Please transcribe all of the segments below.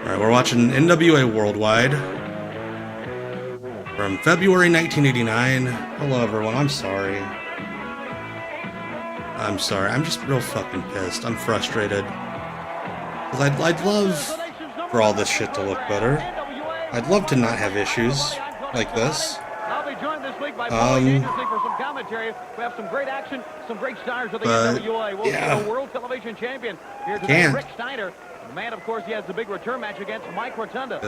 Alright, we're watching NWA Worldwide from February 1989. Hello everyone, I'm sorry. I'm just real fucking pissed. I'm frustrated. Because I'd love for all this shit to look better. I'd love to not have issues like this. We have some great action, some great stars of the NWA. We'll see a world television champion here today, Rick Steiner. The man, of course, he has the big return match against Mike Rotunda.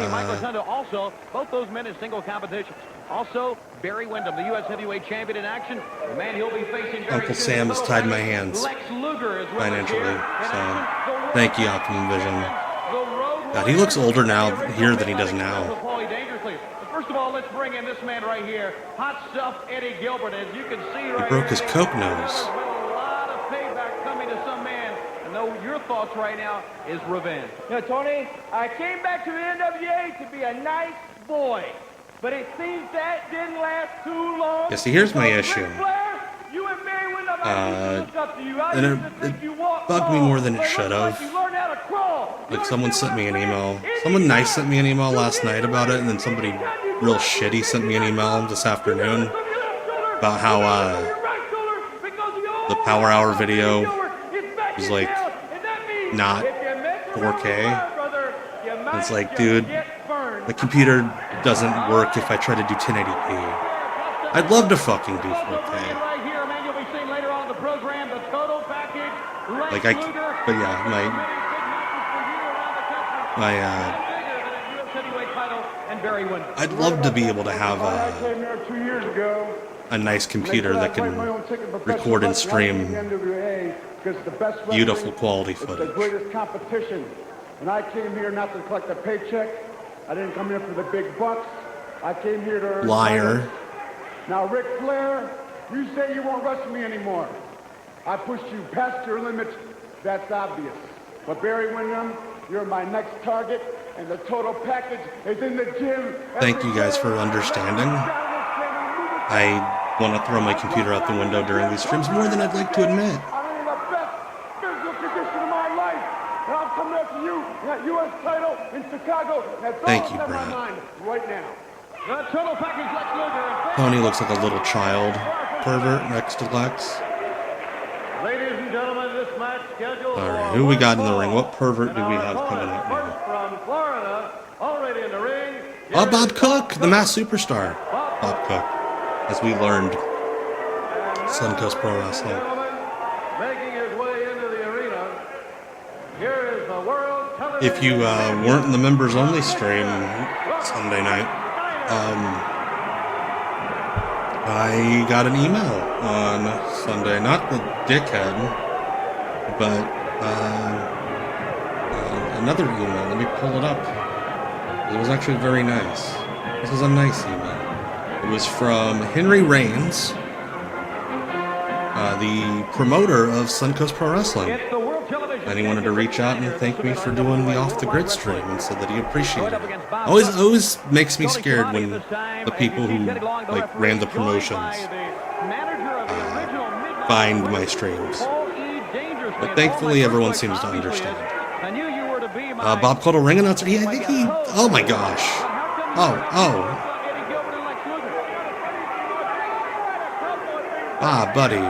Mike Rotunda also, both those men in single competitions. Also, Barry Windham, the U.S. heavyweight champion in action. The man he'll be facing. Uncle Sam has tied my hands financially, so thank you, Optimum Vision. God, he looks older now here than he does now. First of all, let's bring in this man right here, Hot Stuff Eddie Gilbert. As you can see right he broke his coke nose. A lot of payback coming to some man. And though your thoughts right now is revenge. You know, Tony, I came back to the NWA to be a nice boy. But it seems that didn't last too long. Yeah, see, here's my issue. And it bugged me more than it should have. Like, someone sent me an email. Someone nice sent me an email last night about it, and then somebody real shitty sent me an email this afternoon about how the Power Hour video was, like, not 4K. And it's like, dude, the computer doesn't work if I try to do 1080p. I'd love to fucking do 4K. Like, but yeah, I'd love to be able to have a nice computer that can record and stream beautiful quality footage. The greatest competition. And I came here not to collect a paycheck. I didn't come here for the big bucks. I came here to earn. Liar. Now, Ric Flair, you say you won't wrestle me anymore. I pushed you past your limits. That's obvious. But Barry Windham, you're my next target, and the total package is in the gym. Thank you guys for understanding. I want to throw my computer out the window during these streams more than I'd like to admit. I'm in the best physical condition of my life, and I'm coming after you, that U.S. title in Chicago. That's Thank you, all Brad. on my mind right now. The total package, Lex Luger. Tony looks like a little child pervert next to Lex. Ladies and gentlemen, this match scheduled. Alright, who we got in the ring? What pervert do we have coming up now? From Florida, already in the ring. Oh, Bob Cook, the masked superstar. Bob Cook, as we learned. Suncoast Pro Wrestling. Making his way into the arena. Here is the world television. If you weren't in the members only stream Sunday night, I got an email on Sunday, not the dickhead, but another email. Let me pull it up. It was actually very nice. This was a nice email. It was from Henry Reigns, the promoter of Suncoast Pro Wrestling. And he wanted to reach out and thank me for doing the Off the Grid stream and said that he appreciated it. Always makes me scared when the people who like ran the promotions find my streams. But thankfully everyone seems to understand. Bob called a ring announcer. Yeah, I think he. Oh my gosh. Oh. Ah, buddy.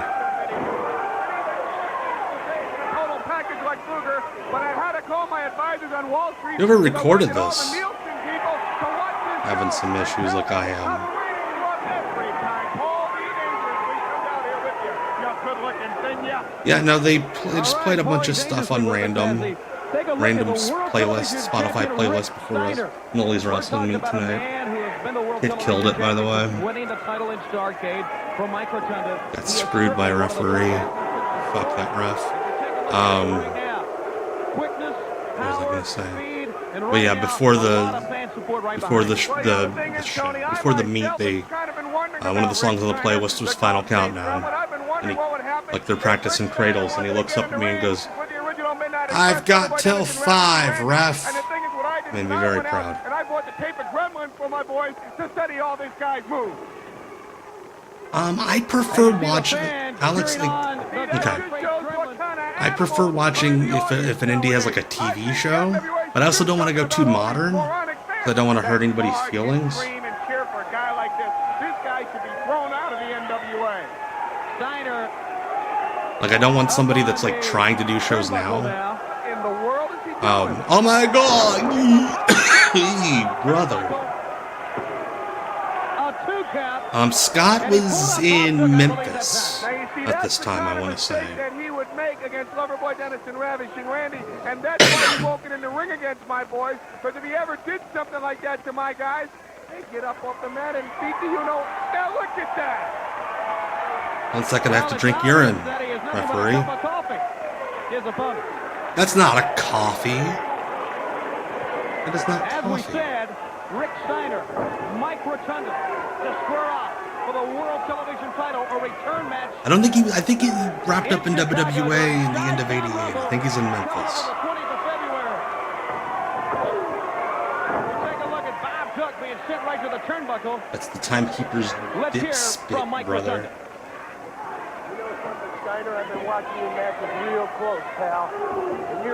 You ever recorded this? Having some issues like I am. Yeah, no, they just played a bunch of stuff on random playlists, Spotify playlists before Nolly's Wrestling Meet tonight. It killed it, by the way. Got screwed by a referee. Fuck that ref. What was I gonna say? But yeah, before the meet, they one of the songs on the playlist was Final Countdown, and like they're practicing cradles, and he looks up at me and goes, "I've got till 5, ref." Made me very proud. And I bought the tape of Gremlin for my boys to study all these guys move. I prefer watching Alex. Okay. I prefer watching if an indie has like a TV show. But I also don't want to go too modern, because I don't want to hurt anybody's feelings. Scream and cheer for a guy like this. This guy should be thrown out of the NWA. Steiner. Like, I don't want somebody that's, like, trying to do shows now. In the world is he doing? Oh my god! Brother. Scott was in Memphis at this time, I want to say. That he would make against Loverboy Dennis and Ravishing Randy, and that's why he won't get in the ring against my boys, because if he ever did something like that to my guys, they'd get up off the mat and beat the Now look at that! 1 second, I have to drink urine, referee. That's not a coffee. That is not coffee. As we said, Rick Steiner, Mike Rotunda, to square off for the World Television title, a return match. I think he wrapped up in WWA in the end of '88. I think he's in Memphis. The 20th of February. Take a look at Bob Cook being sent right to the turnbuckle. That's the timekeeper's dip spit, brother. Steiner, I've been watching your matches real close, pal.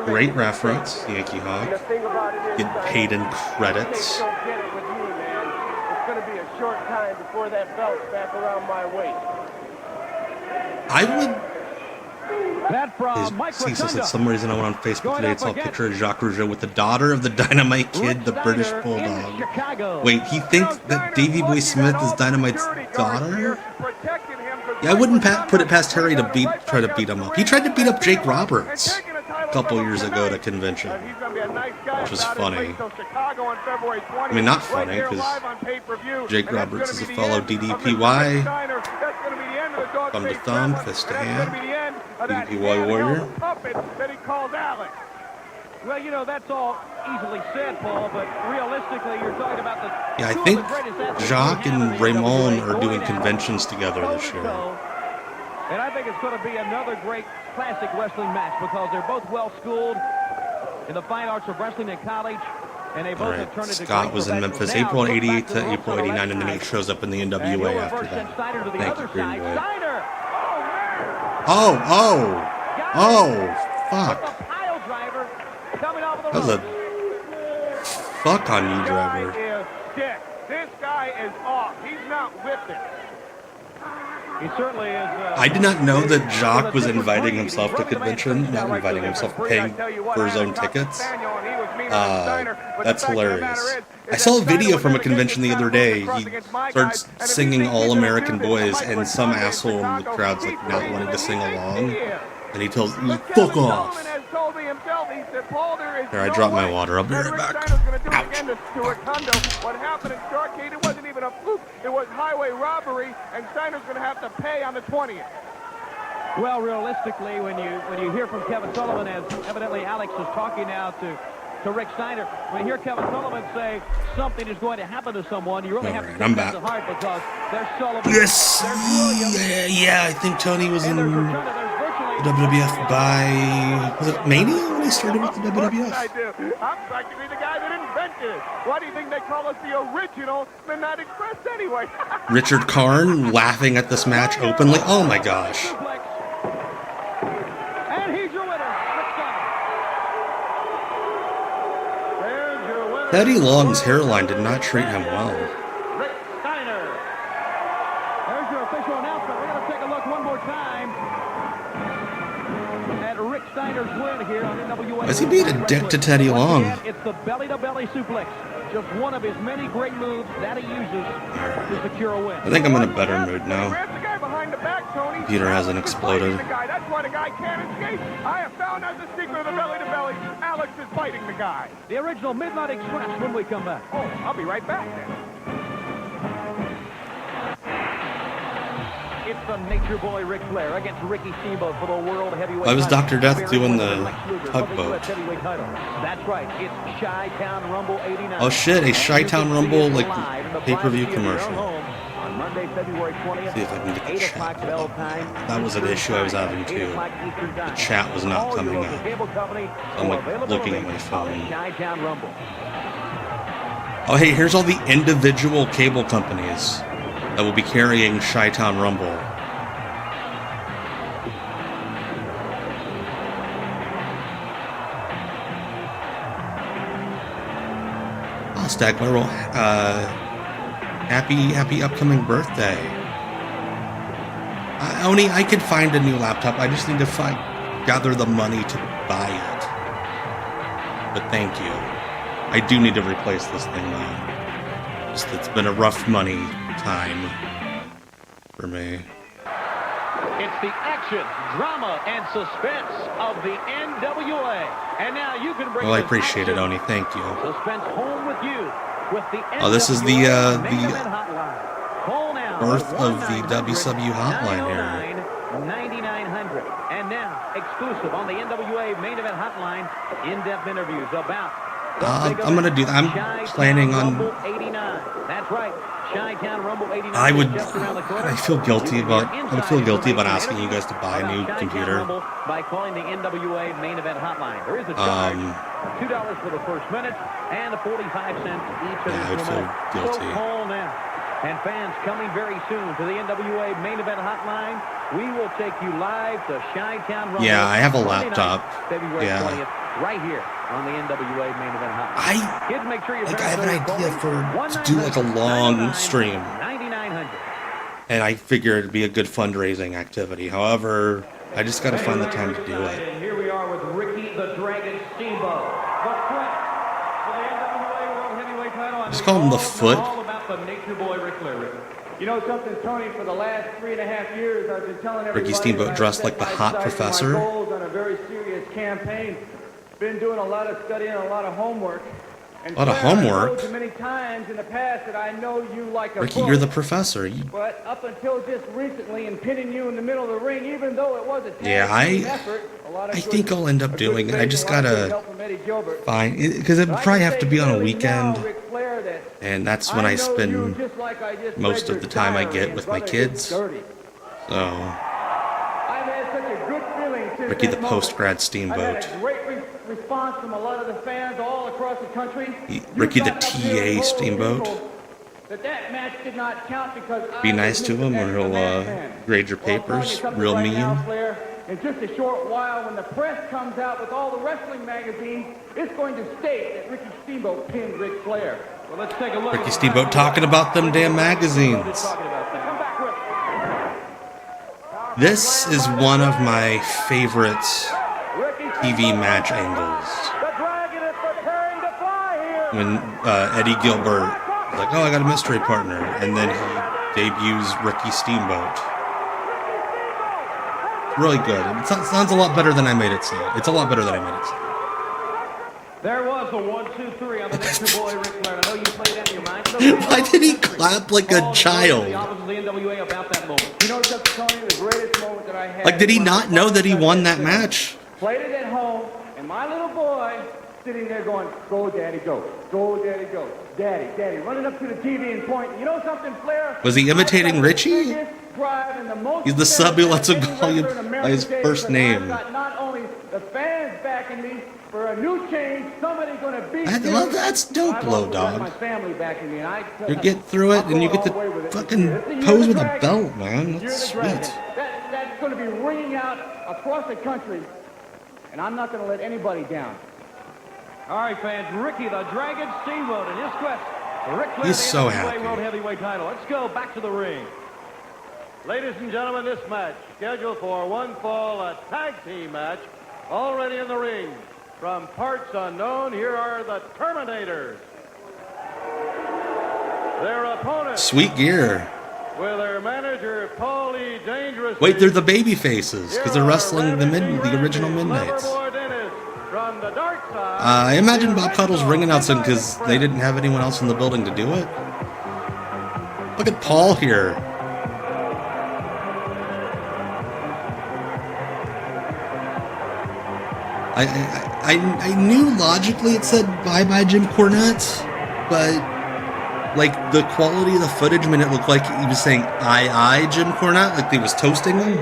Great reference, Yankee Hawk. Get paid in credits. Don't get it with you, man. It's going to be a short time before that belt's back around my waist. I would. That from Mike See, Rotunda. for some reason I went on Facebook today and saw a picture of Jacques Rougeau with the daughter of the Dynamite Kid, the British Bulldog. Wait, he thinks that Davey Boy Smith is Dynamite's daughter? Yeah, I wouldn't put it past Harry to try to beat him up. He tried to beat up Jake Roberts a couple years ago at a convention, which was funny. I mean, not funny, because Jake Roberts is a fellow DDPY. Thumb to thumb, fist to hand. DDPY warrior. Well, you know, that's all easily said, Paul, but realistically, you're talking about the... Yeah, I think Jacques and Raymond are doing conventions together this year. And I think it's going to be another great classic wrestling match because they're both well-schooled in the fine arts of wrestling in college, and they both have turned into Scott was in Memphis April 88 to April 89, and then he shows up in the NWA after that. Thank you, Greenwood. Oh, fuck. That was a fuck on you, driver. This guy is off. He's not with it. He certainly is. I did not know that Jacques was inviting himself to convention, not inviting himself, paying for his own tickets. That's hilarious. I saw a video from a convention the other day. He starts singing All American Boys, and some asshole in the crowd's like not wanting to sing along. And he tells me, fuck off. Here, I dropped my water. I'll be right back. Ouch. What happened in Starrcade, it wasn't even a fluke. It was highway robbery, and Steiner's going to have to pay on the 20th. Well, realistically, when you hear from Kevin Sullivan, as evidently Alex is talking now to Rick Steiner, when you hear Kevin Sullivan say something is going to happen to someone, you really have to take that to heart because there's Sullivan. Yes. Yeah, I think Tony was in WWF by, was it Mania when he started with the WWF? I do. I'm practically the guy that invented it. Why do you think they call us the original Midnight Express anyway? Richard Karn laughing at this match openly. Oh my gosh. And he's your winner, Rick Steiner. Teddy Long's hairline did not treat him well. Rick Steiner. There's your official announcement. We're going to take a look one more time. Rick Steiner's win here on NWA. Why's he being a dick to Teddy Long? It's the belly-to-belly suplex. Just one of his many great moves that he uses to secure a win. I think I'm in a better mood now. Peter hasn't exploded. That's why the guy can't escape. I have found out the secret of the belly-to-belly. Alex is fighting the guy. The original Midnight Express when we come back. Oh, I'll be right back then. It's the Nature Boy Ric Flair against Ricky Steamboat for the World Heavyweight Why was title. Dr. Death doing the tugboat? That's right. It's Chi-Town Rumble 89. Oh shit, a Chi-Town Rumble like pay-per-view commercial. On Monday, February 20th, See if I can get the 8 chat. o'clock bell time. That was an issue I was having too. The chat was not coming up. I'm like looking at my phone. Chi-Town Rumble. Oh hey, here's all the individual cable companies that will be carrying Chi-Town Rumble. Stegler, well, happy upcoming birthday. Oni, I could find a new laptop. I just need to gather the money to buy it. But thank you. I do need to replace this thing, though. Just, it's been a rough money time for me. It's the action, drama, and suspense of the NWA. And now you can bring I appreciate it, Oni. Thank you. Suspense home with you with the NWA. Oh, this is the birth birth of the WCW hotline here. 9900. And now, exclusive on the NWA main event hotline, in-depth interviews about I'm gonna do that. I'm planning on. That's right. Chi-Town Rumble 89. I feel guilty about. I feel guilty about asking you guys to buy a new computer. By calling the NWA main event hotline, there is a charge of $2 for the first minute and 45 cents each of I would feel guilty. So call now. And fans, coming very soon to the NWA main event hotline, we will take you live to Chi-Town Rumble. Yeah, I have a laptop. February 20th, right here on the NWA main event hotline. Kids, make sure I have an idea to do like a long stream. 9900. And I figure it'd be a good fundraising activity. However, I just gotta find the time to do it. And here we are with Ricky the Dragon Steamboat. The Foot for the NWA World Heavyweight title. Just call him the Foot. All about the Nature Boy Ric Flair. You know something, Tony? For the last 3.5 years, I've been telling everybody Ricky Steamboat dressed like the hot professor. My goals on a very serious campaign. Been doing a lot of studying, a lot of homework. And a lot of homework? I've told you many times in the past that I know you like a Ricky, book. you're the professor. But up until just recently, and pinning you in the middle of the ring, even though it was a effort, I think I'll end up doing it. I just gotta find, because it'd probably have to be on a weekend, and that's when I spend most of the time I get with my kids. So, Ricky the post-grad Steamboat. Response from a lot of the fans all across the country. Ricky the TA Steamboat. That match did not count because be nice to him or he'll grade your papers real mean. In just a short while, when the press comes out with all the wrestling magazines, it's going to state that Ricky Steamboat pinned Ric Flair. Well, let's take a look. Ricky Steamboat talking about them damn magazines. This is one of my favorite TV match angles. When Eddie Gilbert is like, oh, I got a mystery partner, and then he debuts Ricky Steamboat. It's really good. It sounds a lot better than I made it sound. It's a lot better than I made it sound. There was a 1-2-3 on the Nature Boy Ric Flair. I know you played that in your mind. Why did he clap like a child? Like, did he not know that he won that match? Played it at home, and my little boy sitting there going, go, Daddy, go. Go, Daddy, go. Daddy, Daddy, running up to the TV and pointing. You know something, Flair? Was he imitating Richie? He's the sub who lets him call you by his first name. Not only the fans backing me for a new change, somebody going to beat me. Well, that's dope, Low Dog. My family backing me, and you get through it, and you get to fucking pose with a belt, man. That's sweet. That's going to be ringing out across the country. And I'm not going to let anybody down. All right, fans. Ricky the Dragon Steamboat in his quest for Ric Flair, he's so the happy. World Heavyweight title. Let's go back to the ring. Ladies and gentlemen, this match scheduled for one fall, a tag team match. Already in the ring, from parts unknown, here are the Terminators. Their opponents. Sweet gear. With their manager, Paulie Dangerous. Wait, they're the baby faces because they're wrestling the original Midnights. I imagine Bob Cuddle's ring announcing because they didn't have anyone else in the building to do it. Look at Paul here. I knew logically it said bye-bye Jim Cornette, but like the quality of the footage made it look like he was saying aye Jim Cornette, like he was toasting him.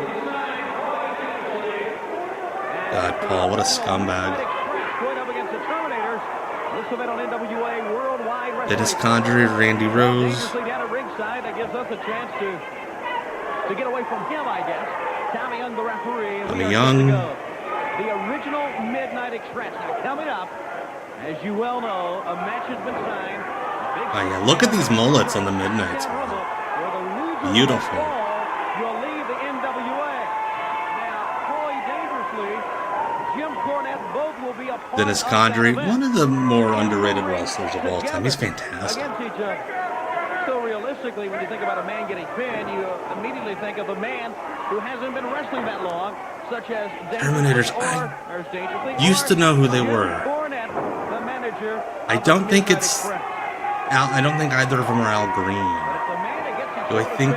God, Paul, what a scumbag. Dennis Condrey, Randy Rose. That gives us a chance to get away from him, I guess. Tommy Young, the referee. Tommy Young. The original Midnight Express. Now, coming up, As you well know, a match has been signed. Oh yeah, look at these mullets on the Midnights, man. Beautiful. Will leave the NWA. Now, Paulie Dangerously, Jim Cornette, both will be a part Dennis Condrey, one of the more underrated wrestlers of all time. He's fantastic. Against each other. So realistically, when you think about a man getting pinned, you immediately think of a man who hasn't been wrestling that long, such as Terminators. I used to know who they were. I don't think it's Al. I don't think either of them are Al Green. Do I think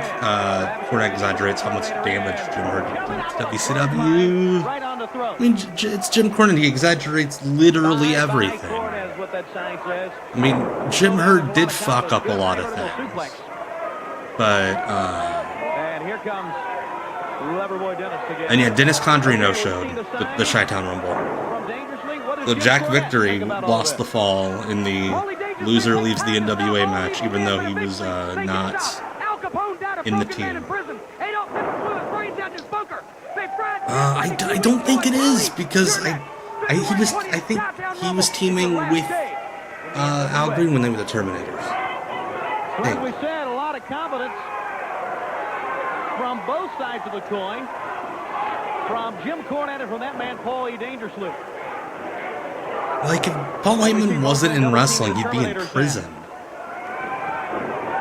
Cornette exaggerates how much damage Jim Herd did to WCW? I mean, it's Jim Cornette. He exaggerates literally everything. I mean, Jim Herd did fuck up a lot of things. But, and yeah, Dennis Condrey no-showed the Chi-Town Rumble. So Jack Victory lost the fall in the loser leaves the NWA match, even though he was not in the team. I don't think it is, because I think he was teaming with Al Green when they were the Terminators. Like we said, a lot of confidence from both sides of the coin, from Jim Cornette and from that man Paulie Dangerously. Like, if Paul Heyman wasn't in wrestling, he'd be in prison.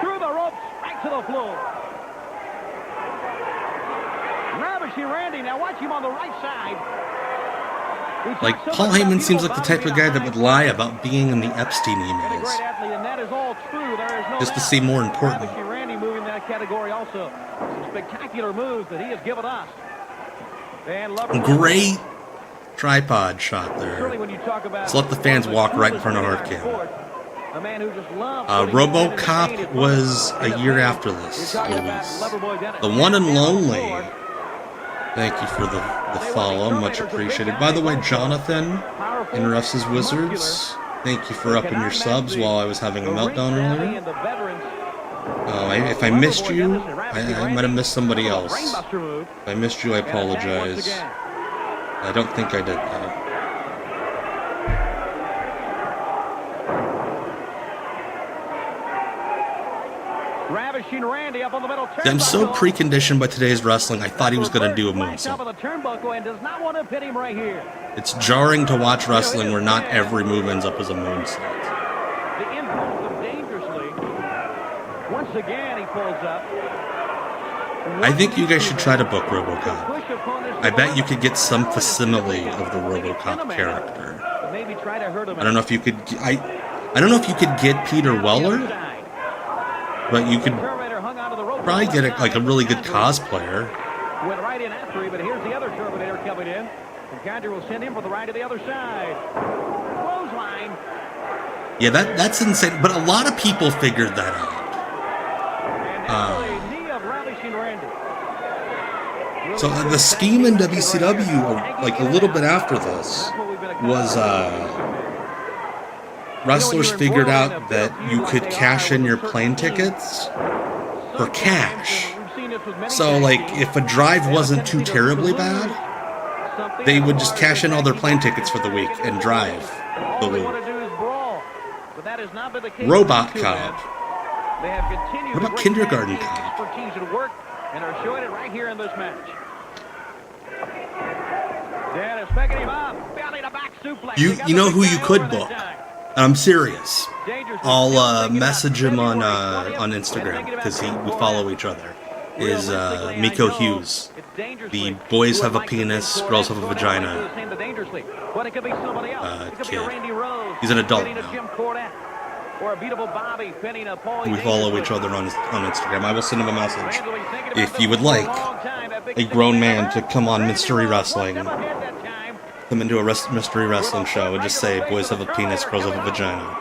Through the ropes, back to the floor. Ravishing Randy, now watch him on the right side. Like, Paul Heyman seems like the type of guy that would lie about being in the Epstein emails. Just to seem more important. Randy moving that category also. Some spectacular moves that he has given us. Great tripod shot there. Let's let the fans walk right in front of Hard Cam. RoboCop was a year after this release. The One and Lonely. Thank you for the follow, much appreciated. By the way, Jonathan in Russ's Wizards, thank you for upping your subs while I was having a meltdown earlier. If I missed you, I might have missed somebody else. If I missed you, I apologize. I don't think I did, though. Randy up on the middle. I'm so preconditioned by today's wrestling, I thought he was going to do a moonsault. It's jarring to watch wrestling where not every move ends up as a moonsault. The impulse of Dangerously. Once again, he pulls up. I think you guys should try to book RoboCop. I bet you could get some facsimile of the RoboCop character. I don't know if you could. I don't know if you could get Peter Weller, but you could probably get a really good cosplayer. Went right in after him, but here's the other Terminator coming in. And Condrey will send him for the right to the other side. Clothesline. Yeah, that's insane. But a lot of people figured that out. So the scheme in WCW, like a little bit after this, was wrestlers figured out that you could cash in your plane tickets for cash. So, like, if a drive wasn't too terribly bad, they would just cash in all their plane tickets for the week and drive the loop. Robot Cop. What about Kindergarten Cop? And are showing it right here in this match. You know who you could book? I'm serious. I'll message him on Instagram because we follow each other. Is Miko Hughes. The boys have a penis, girls have a vagina kid. He's an adult now. We follow each other on Instagram. I will send him a message if you would like a grown man to come on Mystery Wrestling, come into a Mystery Wrestling show and just say, boys have a penis, girls have a vagina.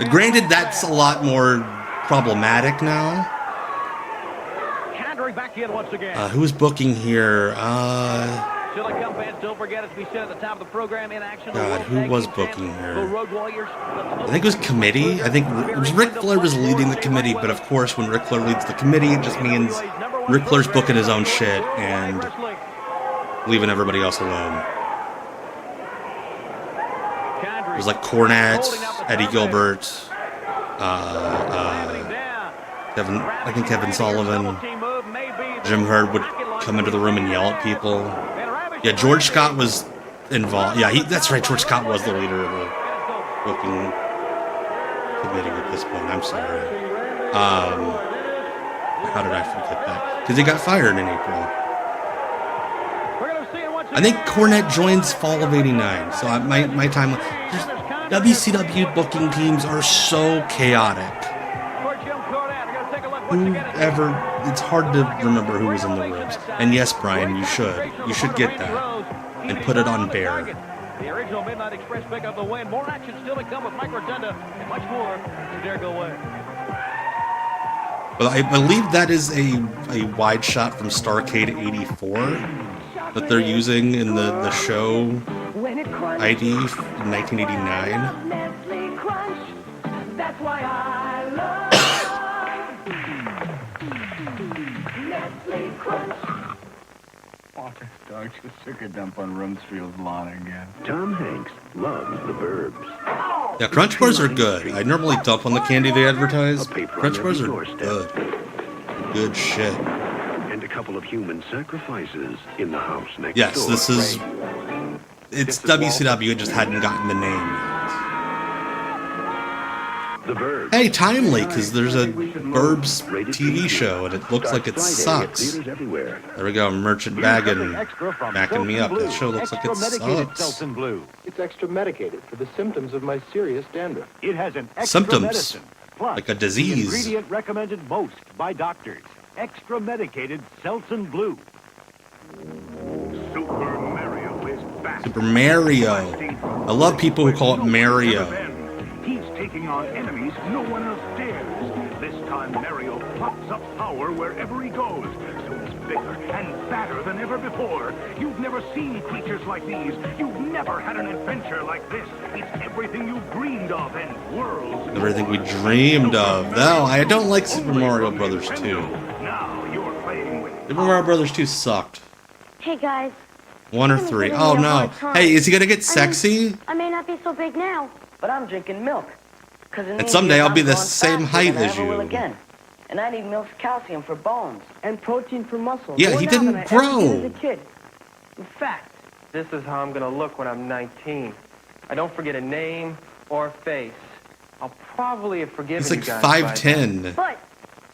Granted, that's a lot more problematic now. Who's booking here? God, who was booking here? I think it was committee. I think it was Ric Flair was leading the committee, but of course when Ric Flair leads the committee, it just means Ric Flair's booking his own shit and leaving everybody else alone. was like Cornette, Eddie Gilbert, Kevin Sullivan, Jim Herd would come into the room and yell at people. Yeah, George Scott was involved. Yeah, that's right. George Scott was the leader of the booking committee at this point. I'm sorry. How did I forget that? Because he got fired in April. I think Cornette joins fall of '89. So my time. WCW booking teams are so chaotic. It's hard to remember who was in the rooms. And yes, Brian, you should get that and put it on Bear. The original Midnight Express pick up the win. More action still to come with Mike Rotunda and much more to dare go away. Well, I believe that is a wide shot from Starrcade '84 that they're using in the show ID in 1989. That's why I love Nestle Crunch. Don't you stick a dump on Rumsfeld's lawn again. Tom Hanks loves the Burbs. Yeah, Crunch Bars are good. I normally dump on the candy they advertise. Crunch Bars are good. Good shit. And a couple of human sacrifices in the house next door. Yes, this is... It's WCW, it just hadn't gotten the name yet. The Burbs. Hey, timely, because there's a Burbs TV show, and it looks like it sucks. There we go, Merchant backing me up. That show looks like it sucks. It's extra medicated for the symptoms of my serious dandruff. It has an extra Symptoms, medicine, plus like a disease. The ingredient recommended most by doctors. Extra medicated Seltz Blue. Super Mario is back. Super Mario. I love people who call it Mario. He's taking on enemies no one else dares. This time Mario pops up power wherever he goes. So he's bigger and badder than ever before. You've never seen creatures like these. You've never had an adventure like this. It's everything you dreamed of and worlds. Everything we dreamed of. No, I don't like Super Mario Brothers 2. Now you're playing with Super Mario Brothers 2 sucked. Hey guys. 1 or 3. Oh no. Hey, is he gonna get sexy? I may not be so big now, but I'm drinking milk. And someday I'll be the same height as you. Again. And I need milk's calcium for bones and protein for muscles. Yeah, he didn't grow. As a kid. In fact, this is how I'm gonna look when I'm 19. I don't forget a name or face. I'll probably have forgiven He's like you guys 5'10". But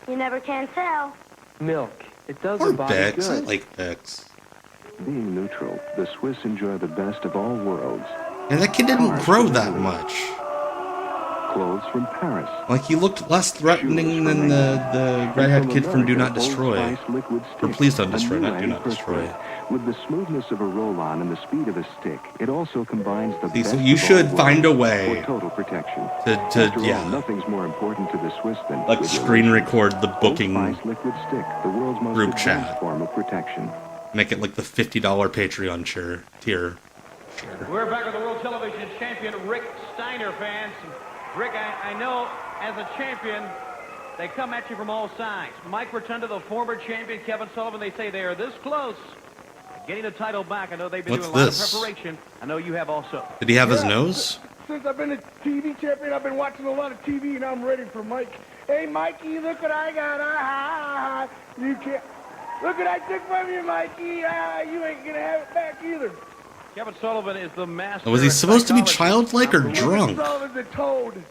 you never can tell. Milk. It does Or the body Bex. I good. like Bex. being neutral. The Swiss enjoy the best of all worlds. And that kid didn't grow that much. Clothes from Paris. Like, he looked less threatening than the redhead kid from Do Not Destroy. Or Please Don't Destroy, not Do Not Destroy. With the smoothness of a roll-on and the speed of a stick, it also combines the best So you should find a way for total protection. to All, nothing's more important to the Swiss than like screen record the booking liquid stick, the world's most group advanced chat. form of protection. Make it like the $50 Patreon tier. We're back with the World Television Champion, Rick Steiner, fans. Rick, I know as a champion, they come at you from all sides. Mike Rotunda, the former champion, Kevin Sullivan, they say they are this close to getting the title back. I know they've been doing a lot of preparation. I know you have also. Did he have his nose? Since I've been a TV champion, I've been watching a lot of TV, and I'm ready for Mike. Hey, Mikey, look what I got. You can't. Look what I took from you, Mikey. You ain't going to have it back either. Kevin Sullivan is the master. Was he supposed to be childlike or drunk? Kevin Sullivan's a toad.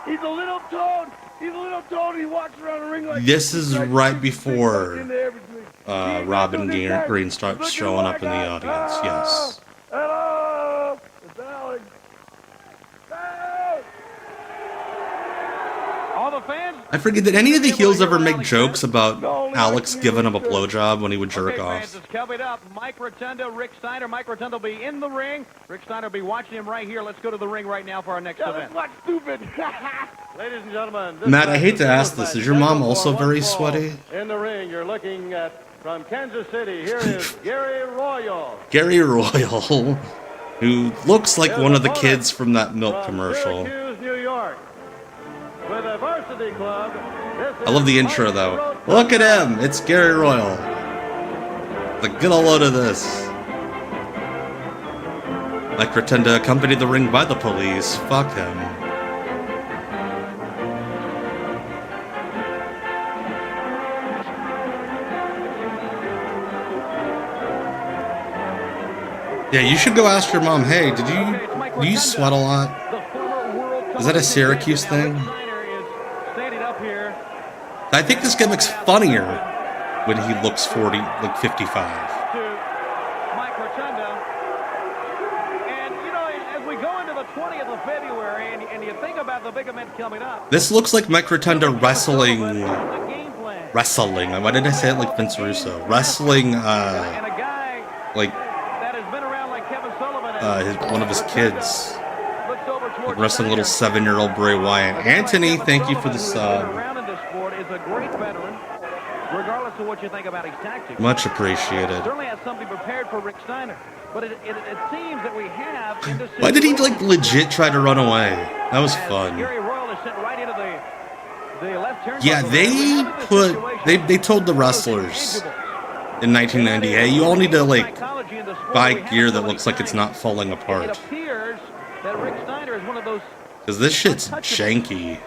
He's a little toad. He's a little toad. He walks around the ring like this is right before Robin Green starts showing up in the audience. Yes. Hello. It's Alex. All the fans. I forget, did any of the heels ever make jokes about Alex giving him a blowjob when he would jerk off? Fans, it's coming up. Mike Rotunda, Rick Steiner. Mike Rotunda will be in the ring. Rick Steiner will be watching him right here. Let's go to the ring right now for our next event. What's stupid? Ladies and gentlemen. Matt, I hate to ask this. Is your mom also very sweaty? In the ring, you're looking at, from Kansas City, here is Gary Royal. Gary Royal, who looks like one of the kids from that milk commercial. Syracuse, New York. With a varsity club. I love the intro, though. Look at him! It's Gary Royal. Like, get a load of this. Mike Rotunda accompanied the ring by the police. Fuck him. Yeah, you should go ask your mom, hey, do you sweat a lot? Is that a Syracuse thing? I think this gimmick's funnier when he looks 40, like 55. Mike Rotunda. And, you know, as we go into the 20th of February, and you think about the big event coming up. This looks like Mike Rotunda wrestling. Why did I say it like Vince Russo? Wrestling, like, one of his kids. Like wrestling little 7-year-old Bray Wyatt. Anthony, thank you for the sub. Regardless of what you think about his tactics. Much appreciated. Certainly has something prepared for Rick Steiner. But it seems that we have... Why did he, like, legit try to run away? That was fun. Yeah, they told the wrestlers in 1998, you all need to, like, buy gear that looks like it's not falling apart. Because this shit's janky.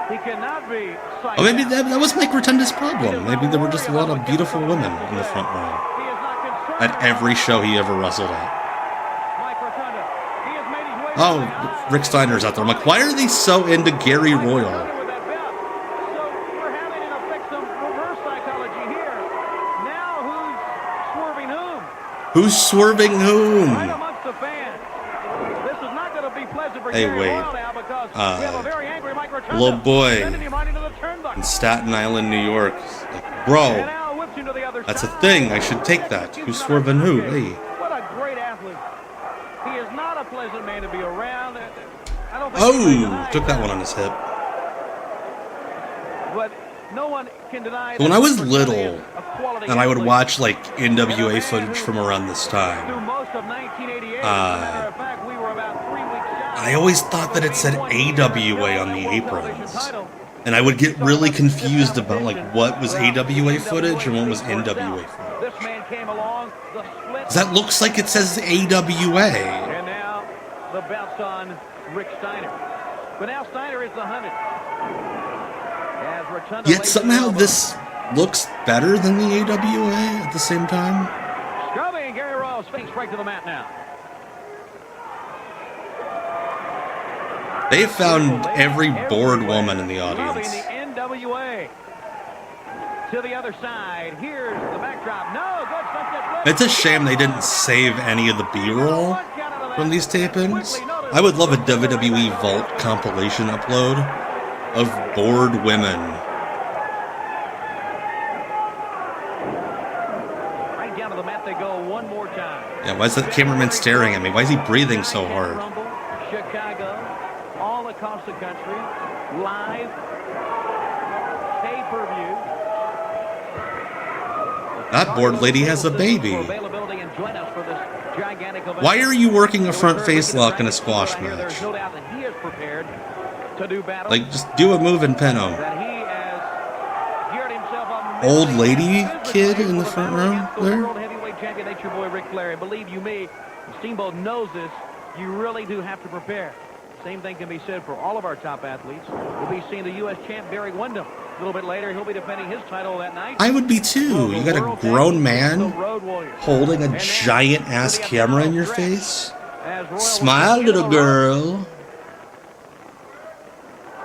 He cannot be. Oh, maybe that was Mike Rotunda's problem. Maybe there were just a lot of beautiful women in the front row at every show he ever wrestled at. Oh, Rick Steiner's out there. I'm like, why are they so into Gary Royal? Who's swerving whom? Hey, wait. Little boy in Staten Island, New York. Like, bro, that's a thing. I should take that. Who's swerving who? Hey. What a great athlete. He is not a pleasant man to be around. Oh, took that one on his hip. But no one can deny. So when I was little, and I would watch like NWA footage from around this time, I always thought that it said AWA on the aprons, and I would get really confused about like what was AWA footage and what was NWA footage. Because that looks like it says AWA. And now the bounce on Rick Steiner, but now Steiner is the hunted. Yet somehow this looks better than the AWA at the same time. Scrubby and Gary Royals face right to the mat now. They found every bored woman in the audience. The NWA to the other side. Here's the backdrop. No, good sunset flip. It's a shame they didn't save any of the B-roll from these tapings. I would love a WWE Vault compilation upload of bored women. Right down to the mat they go one more time. Yeah, why is that cameraman staring at me? Why is he breathing so hard? Chicago, all across the country, live, pay-per-view. That bored lady has a baby. Why are you working a front face lock in a squash match? Like, just do a move and pin him. Old lady kid in the front row there? World heavyweight champion, that's your boy Ric Flair. Believe you me, Steamboat knows this. You really do have to prepare. Same thing can be said for all of our top athletes. We'll be seeing the U.S. champ Barry Windham. A little bit later, he'll be defending his title that night. I would be too. You got a grown man holding a giant-ass camera in your face? Smile, little girl.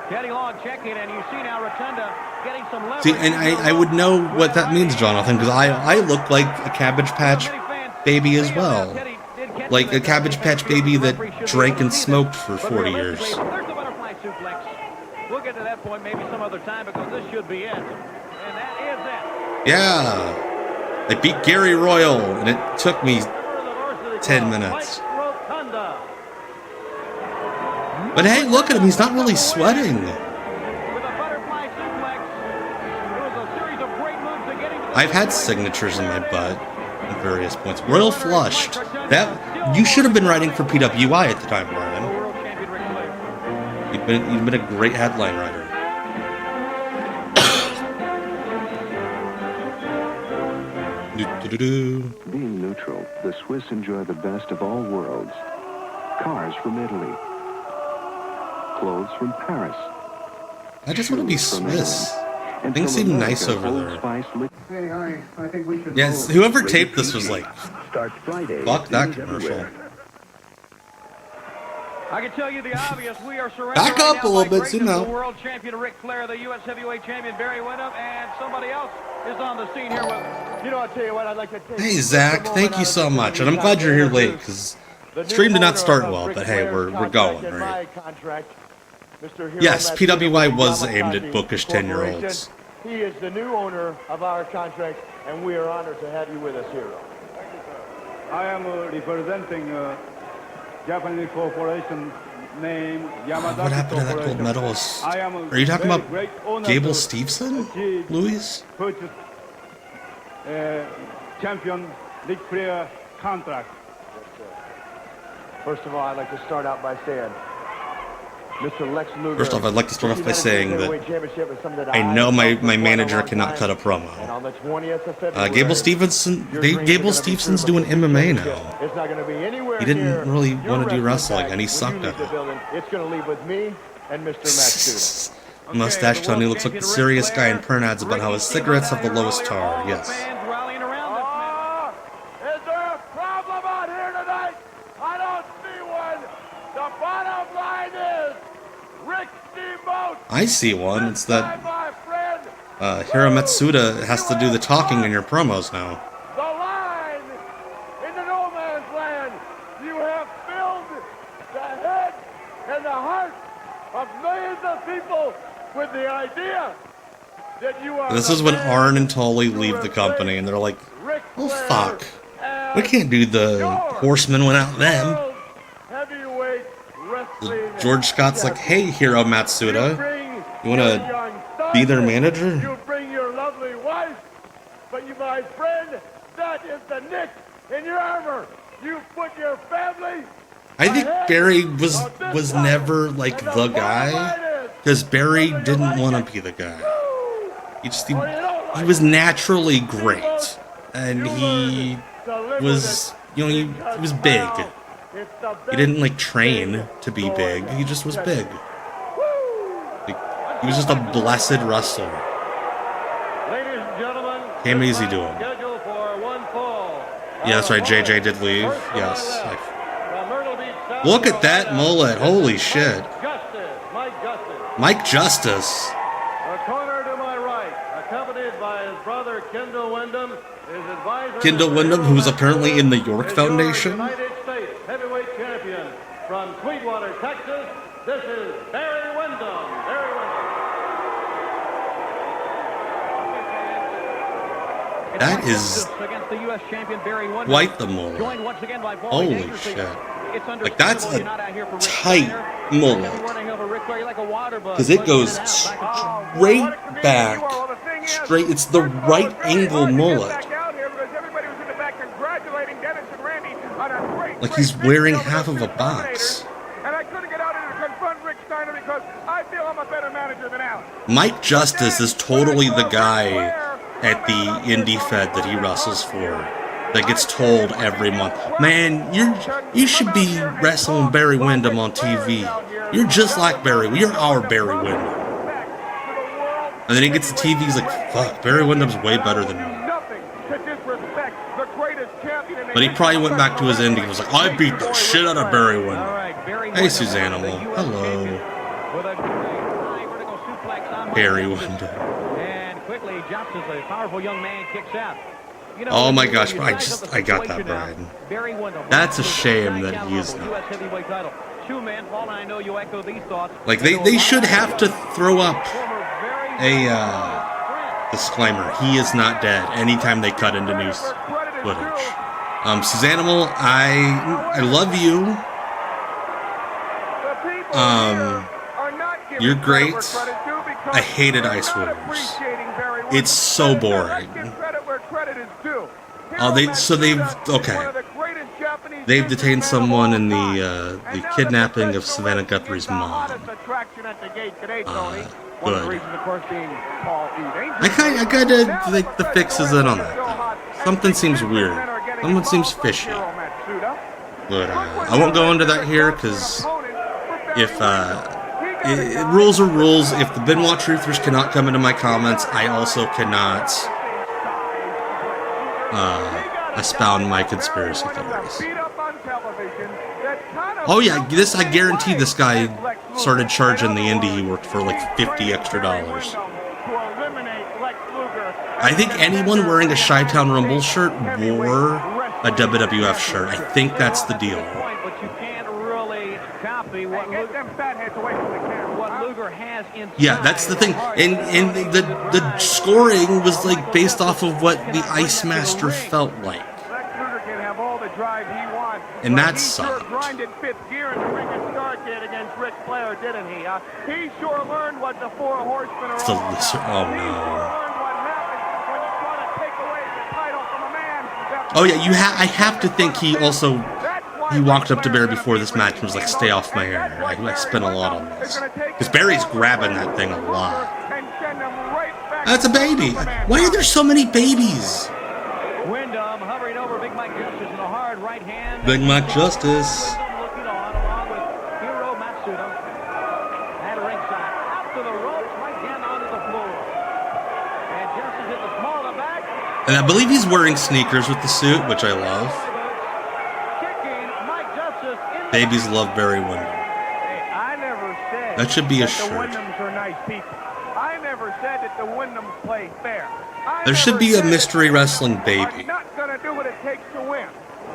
Getting long checking, and you see now Rotunda getting some leverage. See, and I would know what that means, Jonathan, because I look like a Cabbage Patch baby as well. Like a Cabbage Patch baby that drank and smoked for 40 years. There's the butterfly suplex. We'll get to that point maybe some other time because this should be it. And that is it. Yeah. I beat Gary Royal, and it took me 10 minutes. But hey, look at him. He's not really sweating. I've had signatures in my butt at various points. Royal flushed. That you should have been writing for PWI at the time, Brian. You've been a great headline writer. Being neutral, the Swiss enjoy the best of all worlds. Cars from Italy. Clothes from Paris. I just want to be Swiss. Things seem nice over there. Hey, I think we should Yes, whoever taped this was like, fuck that commercial. I can tell you the obvious. We are surrounded Back right up now a little by bit, you greatness, know. the world champion Ric Flair, the U.S. heavyweight champion Barry Windham, and somebody else is on the scene here with. You know, I'll tell you what, I'd like to take. Hey Zach, thank you so much, and I'm glad you're here late because stream did not start well, but hey, we're going right. Yes, PWI was aimed at bookish 10-year-olds. He is the new owner of our contract, and we are honored to have you with us here. I am representing Japanese corporation name Yamazaki. What happened to that gold medalist? Are you talking about Gable Steveson, Louis? Purchase champion Ric Flair contract. First of all, I'd like to start out by saying, Mr. Lex Luger. First off, I'd like to start off by saying that I know my manager cannot cut a promo. Gable Stevenson's doing MMA now. He didn't really want to do wrestling, and he sucked at it. It's going to leave with me and Mr. Matsuda. Mustache Tony looks like a serious guy in print ads about how his cigarettes have the lowest tar. Yes. Is there a problem out here tonight? I don't see one. The bottom line is Rick Steamboat. I see one. It's that Hiro Matsuda has to do the talking in your promos now. The line in the no man's land. You have filled the head and the heart of millions of people with the idea that you are. This is when Arn and Tully leave the company, and they're like, "Oh fuck, we can't do the Horsemen without them." George Scott's like, "Hey, Hiro Matsuda, you want to be their manager?" You bring your lovely wife, but you, my friend, that is the nick in your armor. You put your family. I think Barry was never like the guy, because Barry didn't want to be the guy. He was naturally great, and he was, he was big. He didn't like train to be big. He just was big. He was just a blessed wrestler. Ladies and gentlemen, How amazing doing? scheduled for one fall. Yeah, that's right. JJ did leave. Yes. Look at that mullet. Holy shit. Mike Justice. A corner to my right, accompanied by his brother Kendall Windham, his advisor. Kendall Windham, who's apparently in the York Foundation. United States heavyweight champion from Sweetwater, Texas. This is Barry Windham. Barry Windham. That is quite the mullet. Holy shit. Like, that's a tight mullet. Because it goes straight back. Straight. It's the right angle mullet. Like he's wearing half of a box. And I couldn't get out here to confront Rick Steiner because I feel I'm a better manager than Al. Mike Justice is totally the guy at the indie fed that he wrestles for, that gets told every month, "Man, you should be wrestling Barry Windham on TV. You're just like Barry. You're our Barry Windham." And then he gets to TV, he's like, "Fuck, Barry Windham's way better than me." But he probably went back to his indie and was like, "I beat the shit out of Barry Windham." Hey, Suzanimal. Hello. Barry Windham. And quickly, Justice, a powerful young man, kicks out. Oh my gosh, I got that, Brian. That's a shame that he is not. Like, they should have to throw up a disclaimer. He is not dead anytime they cut into news footage. Suzanimal, I love you. You're great. I hated Ice Warriors. It's so boring. They've detained someone in the kidnapping of Savannah Guthrie's mom. Good. I kind of like the fix is in on that. Something seems weird. Something seems fishy. But I won't go into that here because if rules are rules. If the Benoit truthers cannot come into my comments, I also cannot expound my conspiracy theories. Oh yeah, this I guarantee this guy started charging the indie he worked for like $50 extra. I think anyone wearing a Chi-Town Rumble shirt wore a WWF shirt. I think that's the deal. Yeah, that's the thing. And the scoring was like based off of what the Ice Master felt like. And that sucked. Grinded fifth gear in the ring and Star Kid against Ric Flair, didn't he? He sure learned what the Four Horsemen are all about. Oh no. He sure learned what happens when you try to take away the title from a man. Oh yeah, I have to think he also walked up to Barry before this match and was like, "Stay off my hair." I spent a lot on this because Barry's grabbing that thing a lot. That's a baby. Why are there so many babies? Wyndham hovering over Big Mike Justice in a hard right hand. Big Mike Justice. Looking on along with Hiro Matsuda. At ringside. Out to the ropes, right hand onto the floor. And Justice hit the small of the back. And I believe he's wearing sneakers with the suit, which I love. Kicking Mike Justice in the Babies love Barry Windham. Hey, I never said That should be a that the shirt. Wyndhams are nice people. I never said that the Wyndhams play fair. There should be a mystery wrestling baby. Not gonna do what it takes to win.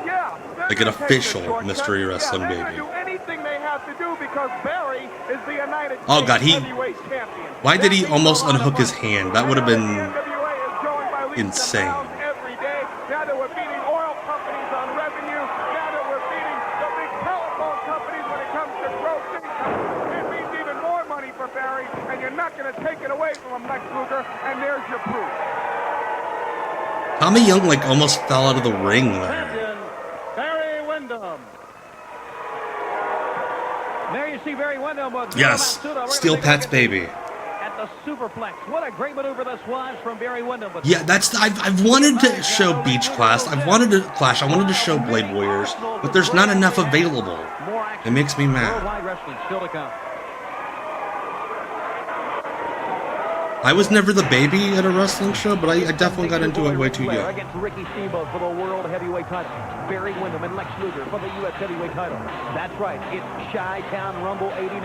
Yeah, Like an official mystery wrestling they're baby. gonna do anything they have to do because Barry is the United Oh god, States heavyweight champion. why did he almost unhook his hand? That would have been NWA is growing by leaps and insane. bounds every day. Now that we're beating oil companies on revenue, now that we're beating the big telephone companies when it comes to gross income, it means even more money for Barry, and you're not going to take it away from him, Lex Luger, and there's your proof. Tommy Young like almost fell out of the ring there. Barry Windham. There you see Barry Windham with Yes, Steel Pat's baby. at the superplex. What a great maneuver this was from Barry Windham. But Yeah, I've wanted to show Beach Class. I wanted to show Blade Warriors, but there's not enough available. It makes me mad. Worldwide wrestling still to come. I was never the baby at a wrestling show, but I definitely got into it way too young. Against Ricky Steamboat for the World Heavyweight title. Barry Windham and Lex Luger for the U.S. Heavyweight title. That's right, it's Chi-Town Rumble 89.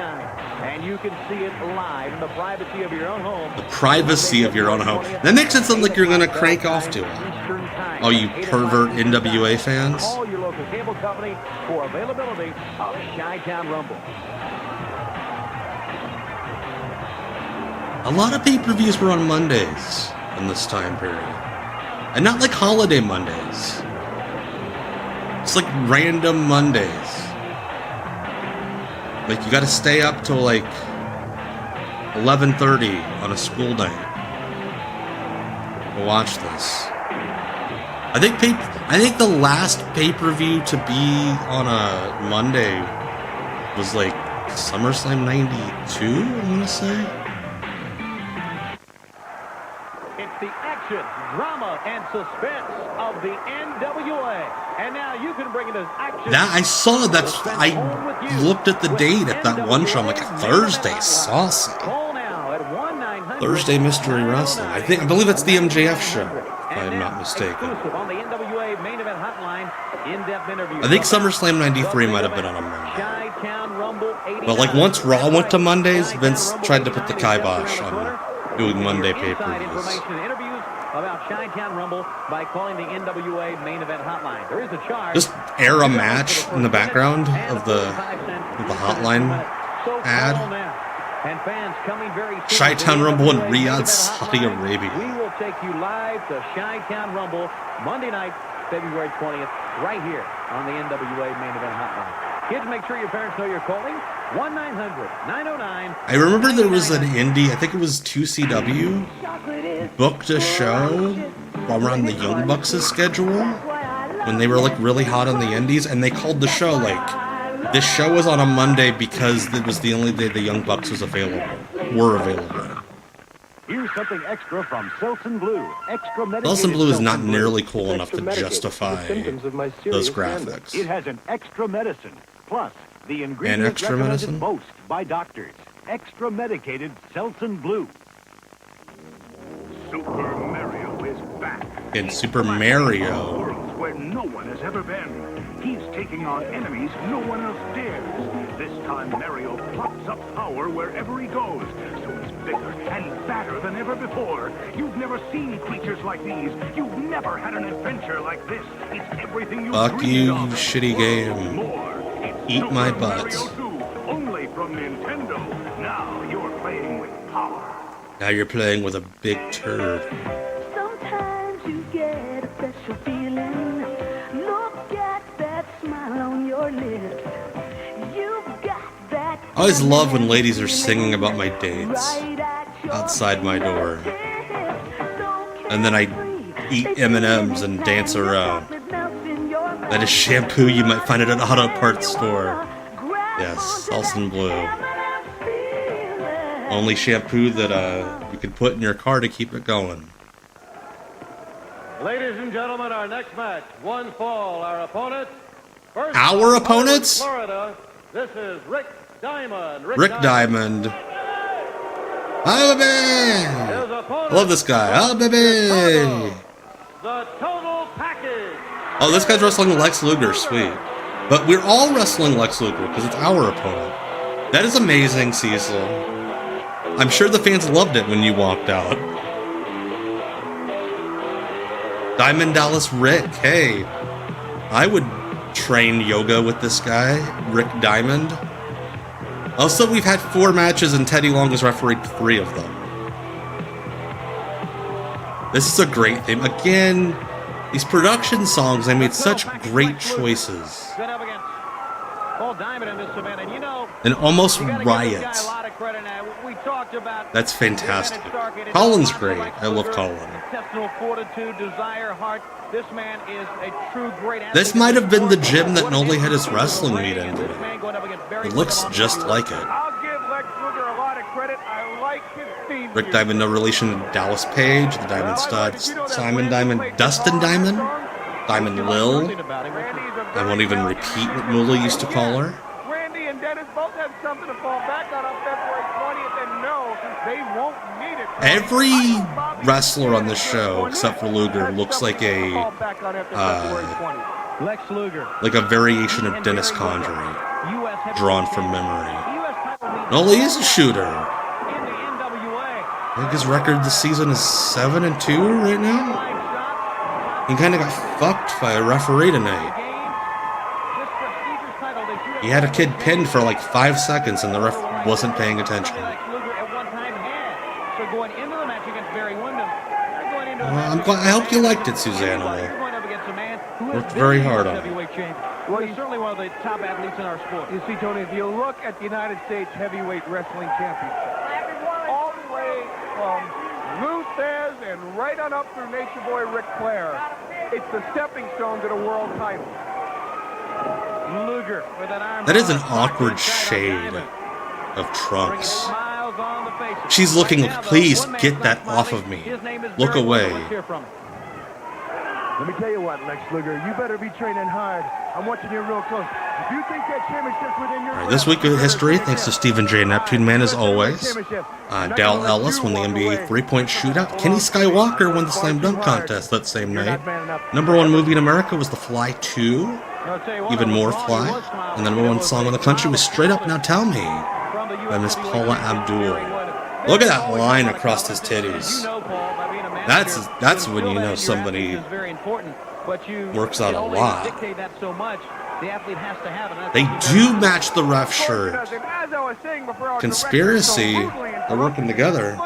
And you can see it live in the privacy of your own home. The privacy of your own home. That makes it sound like you're gonna crank off to it. Oh, you pervert NWA fans. Call your local cable company for availability of Chi-Town Rumble. A lot of pay-per-views were on Mondays in this time period. And not like holiday Mondays. It's like random Mondays. Like you gotta stay up till like 11:30 on a school night to watch this. I think the last pay-per-view to be on a Monday was like SummerSlam 92, I'm gonna say. It's the action, drama, and suspense of the NWA. And now you can bring it as action. That I saw. I looked at the date at that one show. I'm like, Thursday, saucy. Thursday Mystery Wrestling. I believe it's the MJF show, if I'm not mistaken. On the NWA main event hotline, in-depth interview. I think SummerSlam 93 might have been on a Monday. But like once Raw went to Mondays, Vince tried to put the kibosh on doing Monday pay-per-views. Interviews about Chi-Town Rumble by calling the NWA main event hotline. There is a charge. Just air a match in the background of the hotline ad. And fans coming very soon. Chi-Town Rumble in Riyadh, Saudi Arabia. We will take you live to Chi-Town Rumble Monday night, February 20th, right here on the NWA main event hotline. Kids, make sure your parents know you're calling 1-900-909. I remember there was an indie, I think it was 2CW, booked a show around the Young Bucks' schedule when they were like really hot on the indies, and they called the show like, this show was on a Monday because it was the only day the Young Bucks were available. Here's something extra from Selsun Blue. Extra medicated Selsun Blue is not Selsun Blue. nearly cool enough to justify those graphics. It has an extra medicine, plus the ingredients extra recommended medicine? most by doctors. Extra medicated Selsun Blue. Super Mario is back. In Super Mario. Worlds where no one has ever been. He's taking on enemies no one else dares. This time Mario plops up power wherever he goes, so he's bigger and badder than ever before. You've never seen creatures like these. You've never had an adventure like this. It's everything you Fuck dreamed you, of. you shitty game. Eat Super my Mario butts. 2, only from Nintendo. Now you're playing with power. Now you're playing with a big turd. Sometimes you get a special feeling. Look at that smile on your lips. You've got that. I always love when ladies are singing about my dates outside my door. And then I eat M&Ms and dance around. That is shampoo you might find at an auto parts store. Yes, Selsun Blue. Only shampoo that you can put in your car to keep it going. Ladies and gentlemen, our next match. One fall, our opponent. First Our opponents? Florida. This is Rick Diamond. Rick Diamond. Hi, baby! I love this guy. Hi, baby! The total package. Oh, this guy's wrestling Lex Luger. Sweet. But we're all wrestling Lex Luger because it's our opponent. That is amazing, Cecil. I'm sure the fans loved it when you walked out. Diamond Dallas Rick. Hey, I would train yoga with this guy, Rick Diamond. Also, we've had 4 matches and Teddy Long has refereed 3 of them. This is a great theme. Again, these production songs, they made such great choices. And almost riot. That's fantastic. Colin's great. I love Colin. This might have been the gym that Noli had his wrestling meet in today. It looks just like it. Rick Diamond, no relation to Dallas Page, the Diamond Studs, Simon Diamond, Dustin Diamond, Diamond Lil. I won't even repeat what Moolah used to call her. Randy and Dennis both have something to fall back on February 20th, and no, they won't need it. Every wrestler on this show, except for Luger, looks like a Lex Luger, like a variation of Dennis Conjuring, drawn from memory. Noli is a shooter. I think his record this season is 7-2 right now. He kind of got fucked by a referee tonight. He had a kid pinned for like 5 seconds and the ref wasn't paying attention. I hope you liked it, Susanna. Worked very hard on it. Well, he's certainly one of the top athletes in our sport. You see, Tony, if you look at the United States Heavyweight Wrestling Championship, all the way from Lou Thez and right on up through Nature Boy Ric Flair, it's the stepping stone to the world title. Luger with an arm. That is an awkward shade of Trunks. She's looking like, please get that off of me. Look away. Let me tell you what, Lex Luger, you better be training hard. I'm watching you real close. If you think that championship's within your... All right, this week of history, thanks to Stephen J. Neptune Man as always. Dal Ellis won the NBA 3-point shootout. Kenny Skywalker won the slam dunk contest that same night. #1 movie in America was The Fly 2. Even More Fly. And the #1 song in the country was Straight Up Now Tell Me by Miss Paula Abdul. Look at that line across his titties. That's when you know somebody works out a lot. They do match the ref shirt. Conspiracy. They're working together.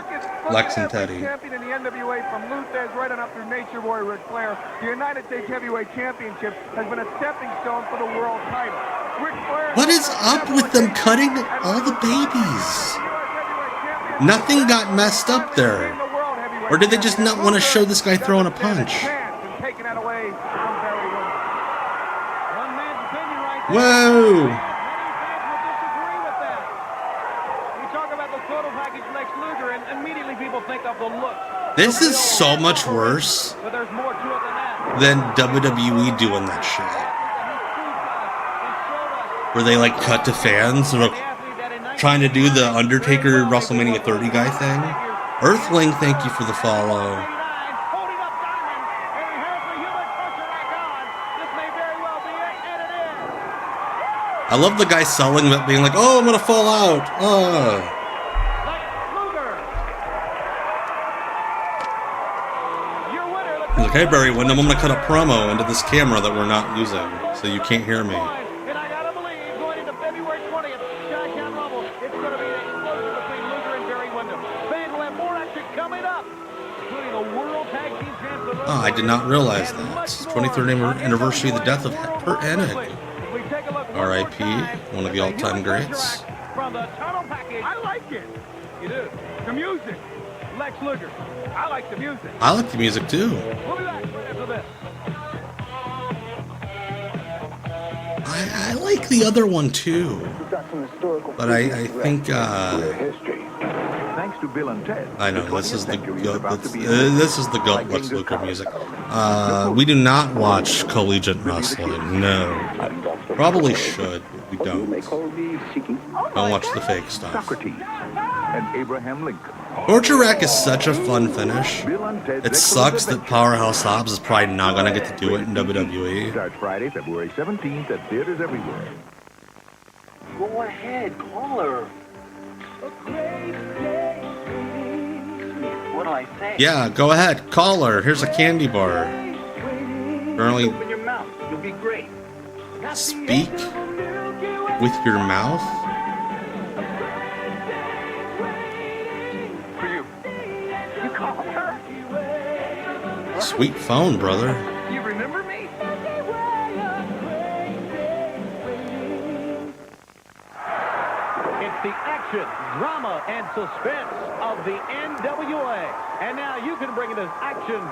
Lex and Teddy. Champion in the NWA from Lou Thez right on up through Nature Boy Ric Flair. The United States Heavyweight Championship has been a stepping stone for the world title. Ric Flair. What is up with them cutting all the babies? Nothing got messed up there. Or did they just not want to show this guy throwing a punch? Whoa! We talk about the total package Lex Luger, and immediately people think This is so much worse than WWE doing that shit. Where they like cut to fans and are trying to do the Undertaker WrestleMania 30 guy thing. Earthling, thank you for the follow. I love the guy selling that, being like, oh, I'm gonna fall out. Oh. He's like, hey, Barry Windham, I'm gonna cut a promo into this camera that we're not using, so you can't hear me. And I gotta believe, going into February 20th, Chi-Town Rumble, it's gonna be an explosion between Luger and Barry Windham. Fans will have more action coming up, including a World Tag Team Champion. Oh, I did not realize that. It's the 23rd anniversary of the death of Kurt Hennig. R.I.P., one of the all-time greats. From the Tunnel Package. I like it. You do. The music. Lex Luger. I like the music. I like the music too. We'll be back right after this. I like the other one too. But I think Thanks to Bill and Ted. I know this is the this is the GOAT Lex Luger music. We do not watch collegiate wrestling. No. Probably should, but we don't. Don't watch the fake stuff. Socrates and Abraham Lincoln. Torture Rack is such a fun finish. It sucks that Powerhouse Hobbs is probably not going to get to do it in WWE. Starts Friday, February 17th at theaters everywhere. Go ahead, call her. What do I say? Yeah, go ahead, call her. Here's a candy bar. Apparently, Open your mouth. You'll be great. speak with your mouth. For you. You called her? Sweet phone, brother. You remember me? It's the action, drama, and suspense of the NWA. And now you can bring this action,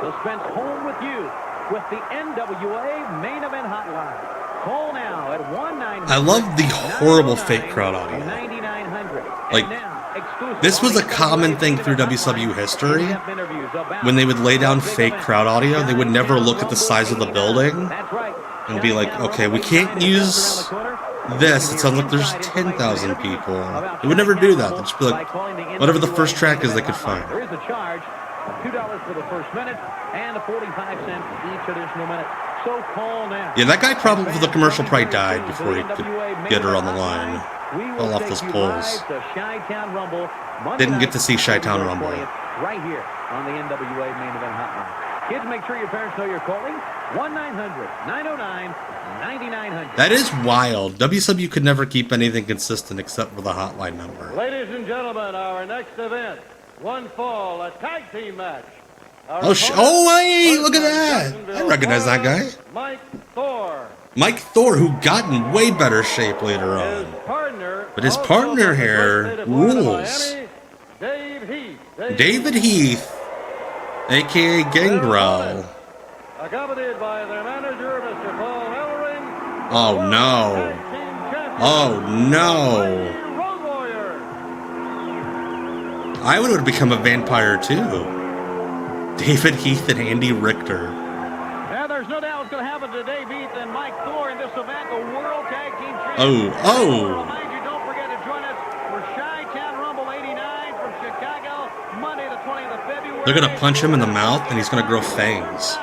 suspense home with you with the NWA Main Event Hotline. Call now at 1-900. I love the horrible fake crowd audio. 9900. Like, this was a common thing through WCW history. When they would lay down fake crowd audio, they would never look at the size of the building and be like, okay, we can't use this. It sounds like there's 10,000 people. They would never do that. They'd just be like, whatever the first track is they could find. There is a charge, $2 for the first minute and a 45-cent each additional minute. So call now. Yeah, that guy probably for the commercial probably died before he could get her on the line. Fell off those poles. Didn't get to see Chi-Town Rumble. Right here on the NWA Main Event Hotline. Kids, make sure your parents know you're calling 1-900-909-9900. That is wild. WCW could never keep anything consistent except for the hotline number. Ladies and gentlemen, our next event, one fall, a tag team match. Oh, wait, look at that. I recognize that guy. Mike Thor. Mike Thor, who got in way better shape later on. But his partner here rules. David Heath, a.k.a. Gangrel. Accompanied by their manager, Mr. Paul Ellering. Oh, no. Oh, no. I would have become a vampire, too. David Heath and Andy Richter. Yeah, there's no doubt what's going to happen to Dave Heath and Mike Thor in this event, the World Tag Team Championship. Oh. Remind you, don't forget to join us for Chi-Town Rumble 89 from Chicago, Monday the 20th of February. They're going to punch him in the mouth, and he's going to grow fangs.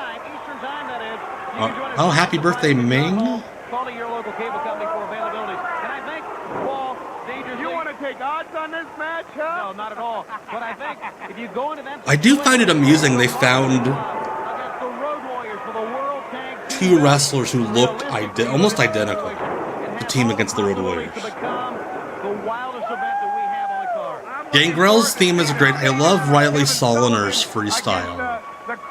Oh, happy birthday, Ming. Call to your local cable company for availability. And I think, Paul, dangerously... You want to take odds on this match, huh? No, not at all. But I think if you go into that... I do find it amusing they found two wrestlers who looked almost identical to team against the Road Warriors. Gangrel's theme is great. I love Riley Soliner's freestyle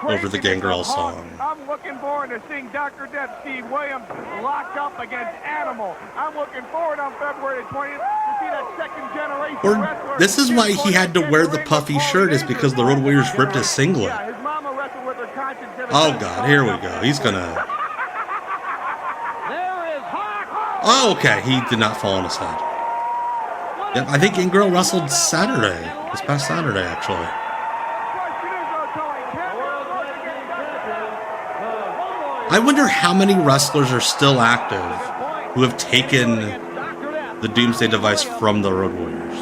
over the Gangrel song. I'm looking forward to seeing Dr. Death Steve Williams locked up against Animal. I'm looking forward on February 20th to see that second generation wrestler. This is why he had to wear the puffy shirt, is because the Road Warriors ripped his singlet. Yeah, his mama wrestled with her conscience. Oh God, here we go. He's gonna... Oh, okay, he did not fall on his head. Yeah, I think Ingram wrestled Saturday. This past Saturday, actually. I wonder how many wrestlers are still active who have taken the Doomsday device from the Road Warriors.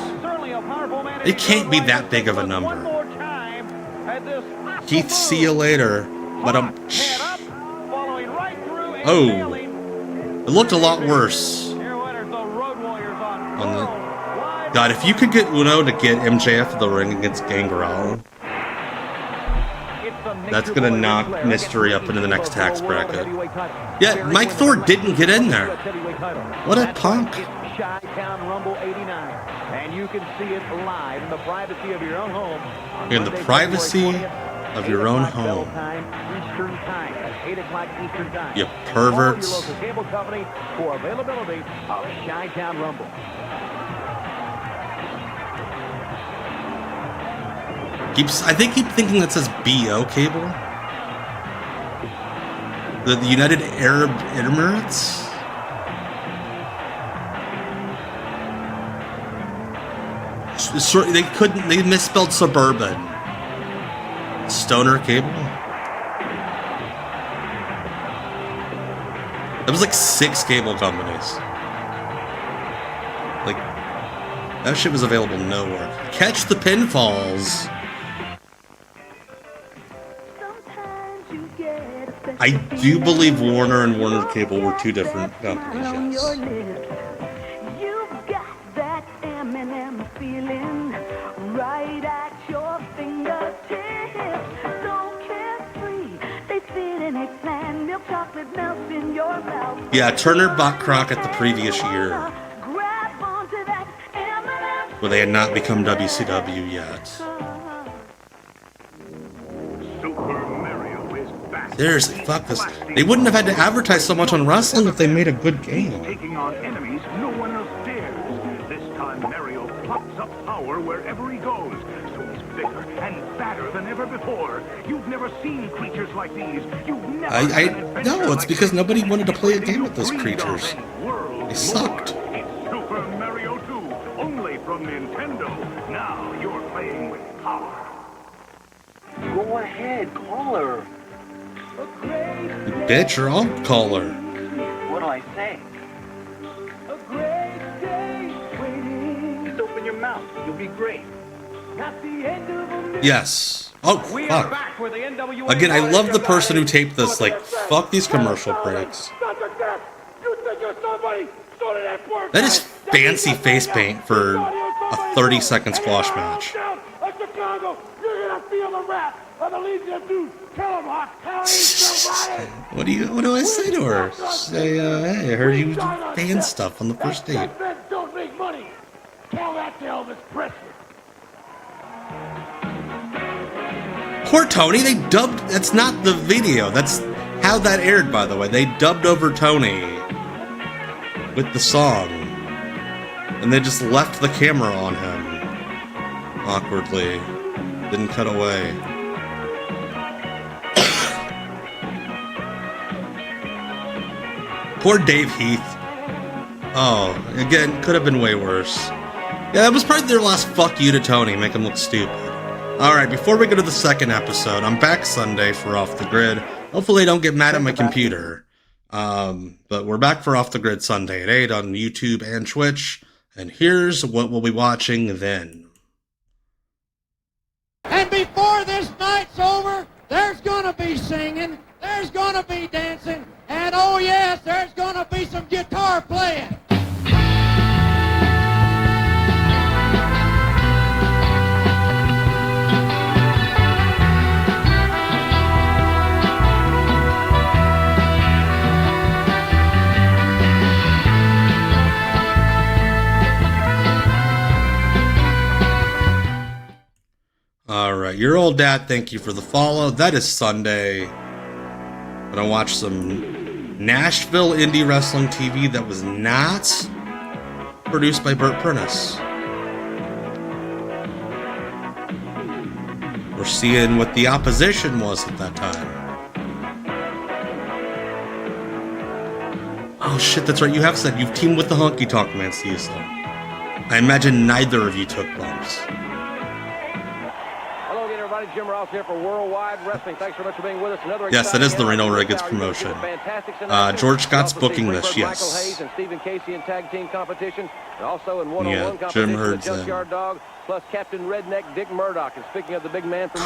It can't be that big of a number. Keith, see you later. But oh, it looked a lot worse. God, if you could get Uno to get MJF in the ring against Gangrel, that's gonna knock Mystery up into the next tax bracket. Yeah, Mike Thor didn't get in there. What a punk. Chi-Town Rumble 89. And you can see it live in the privacy of your own home. In the privacy of your own home. Eastern time, at 8 o'clock Eastern time. You perverts. Call your local cable company for availability of Chi-Town Rumble. I keep thinking that says BO cable. The United Arab Emirates. They misspelled suburban. Stoner cable. That was like 6 cable companies. Like, that shit was available nowhere. Catch the pinfalls. I do believe Warner and Warner Cable were 2 different companies, yes. You've got that M&M feeling right at your fingertips. So carefree, they fit in a plan. Milk chocolate melts in your mouth. Yeah, Turner bought Crockett the previous year, where they had not become WCW yet. Seriously, fuck this. They wouldn't have had to advertise so much on wrestling if they made a good game. Taking on enemies no one else dares. This time Mario pops up power wherever he goes. So he's bigger and badder than ever before. You've never seen creatures like these. You've never No, it's because nobody wanted to play a game with those creatures. They sucked. It's Super Mario 2, only from Nintendo. Now you're playing with power. Go ahead, call her. You bitch, or I'll call her. What do I say? Just open your mouth. You'll be great. Yes. Oh, fuck. Again, I love the person who taped this. Like, fuck these commercial breaks. That is fancy face paint for a 30-second squash match. What do I say to her? Say, hey, I heard you fan stuff on the first date. Don't make money. Tell that to Elvis Presley. Poor Tony, they dubbed. That's not the video. That's how that aired, by the way. They dubbed over Tony with the song, and they just left the camera on him awkwardly. Didn't cut away. Poor Dave Heath. Oh, again, could have been way worse. Yeah, that was probably their last fuck you to Tony, make him look stupid. Alright, before we go to the second episode, I'm back Sunday for Off the Grid. Hopefully I don't get mad at my computer. But we're back for Off the Grid Sunday at 8 on YouTube and Twitch. And here's what we'll be watching then. And before this night's over, there's gonna be singing, there's gonna be dancing, and oh yes, there's gonna be some guitar playing. Alright, your old dad, thank you for the follow. That is Sunday. I'm gonna watch some Nashville indie wrestling TV that was not produced by Burt Prentice. We're seeing what the opposition was at that time. Oh shit, that's right, you have said you've teamed with the Honky Tonk Man season. I imagine neither of you took bumps. Hello again, everybody. Jim Ross here for Worldwide Wrestling. Thanks so much for being with us. Yes, that is the Reno Riggins promotion. George Scott's booking this, yes. Michael Hayes and Stephen Casey in tag team competition. And also in one-on-one competition, Jim Herd's the Junkyard Dog, plus Captain Redneck Dick Murdoch. And speaking of the big man from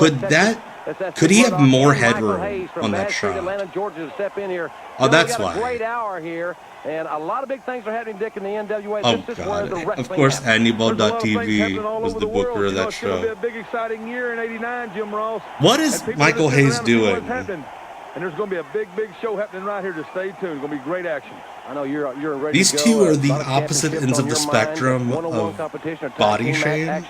Could he have more headroom on that shot? Atlanta, Georgia, to step in here. Oh, that's why. A great hour here, and a lot of big things are happening, Dick, in the NWA. Oh, God. Of course, AndyBall.tv was the booker of that show. It's going to be a big, exciting year in '89, Jim Ross. What is Michael Hayes doing? And there's going to be a big, big show happening right here. Just stay tuned. It's going to be great action. I know you're ready These to go. two are the opposite ends of the spectrum of body shame.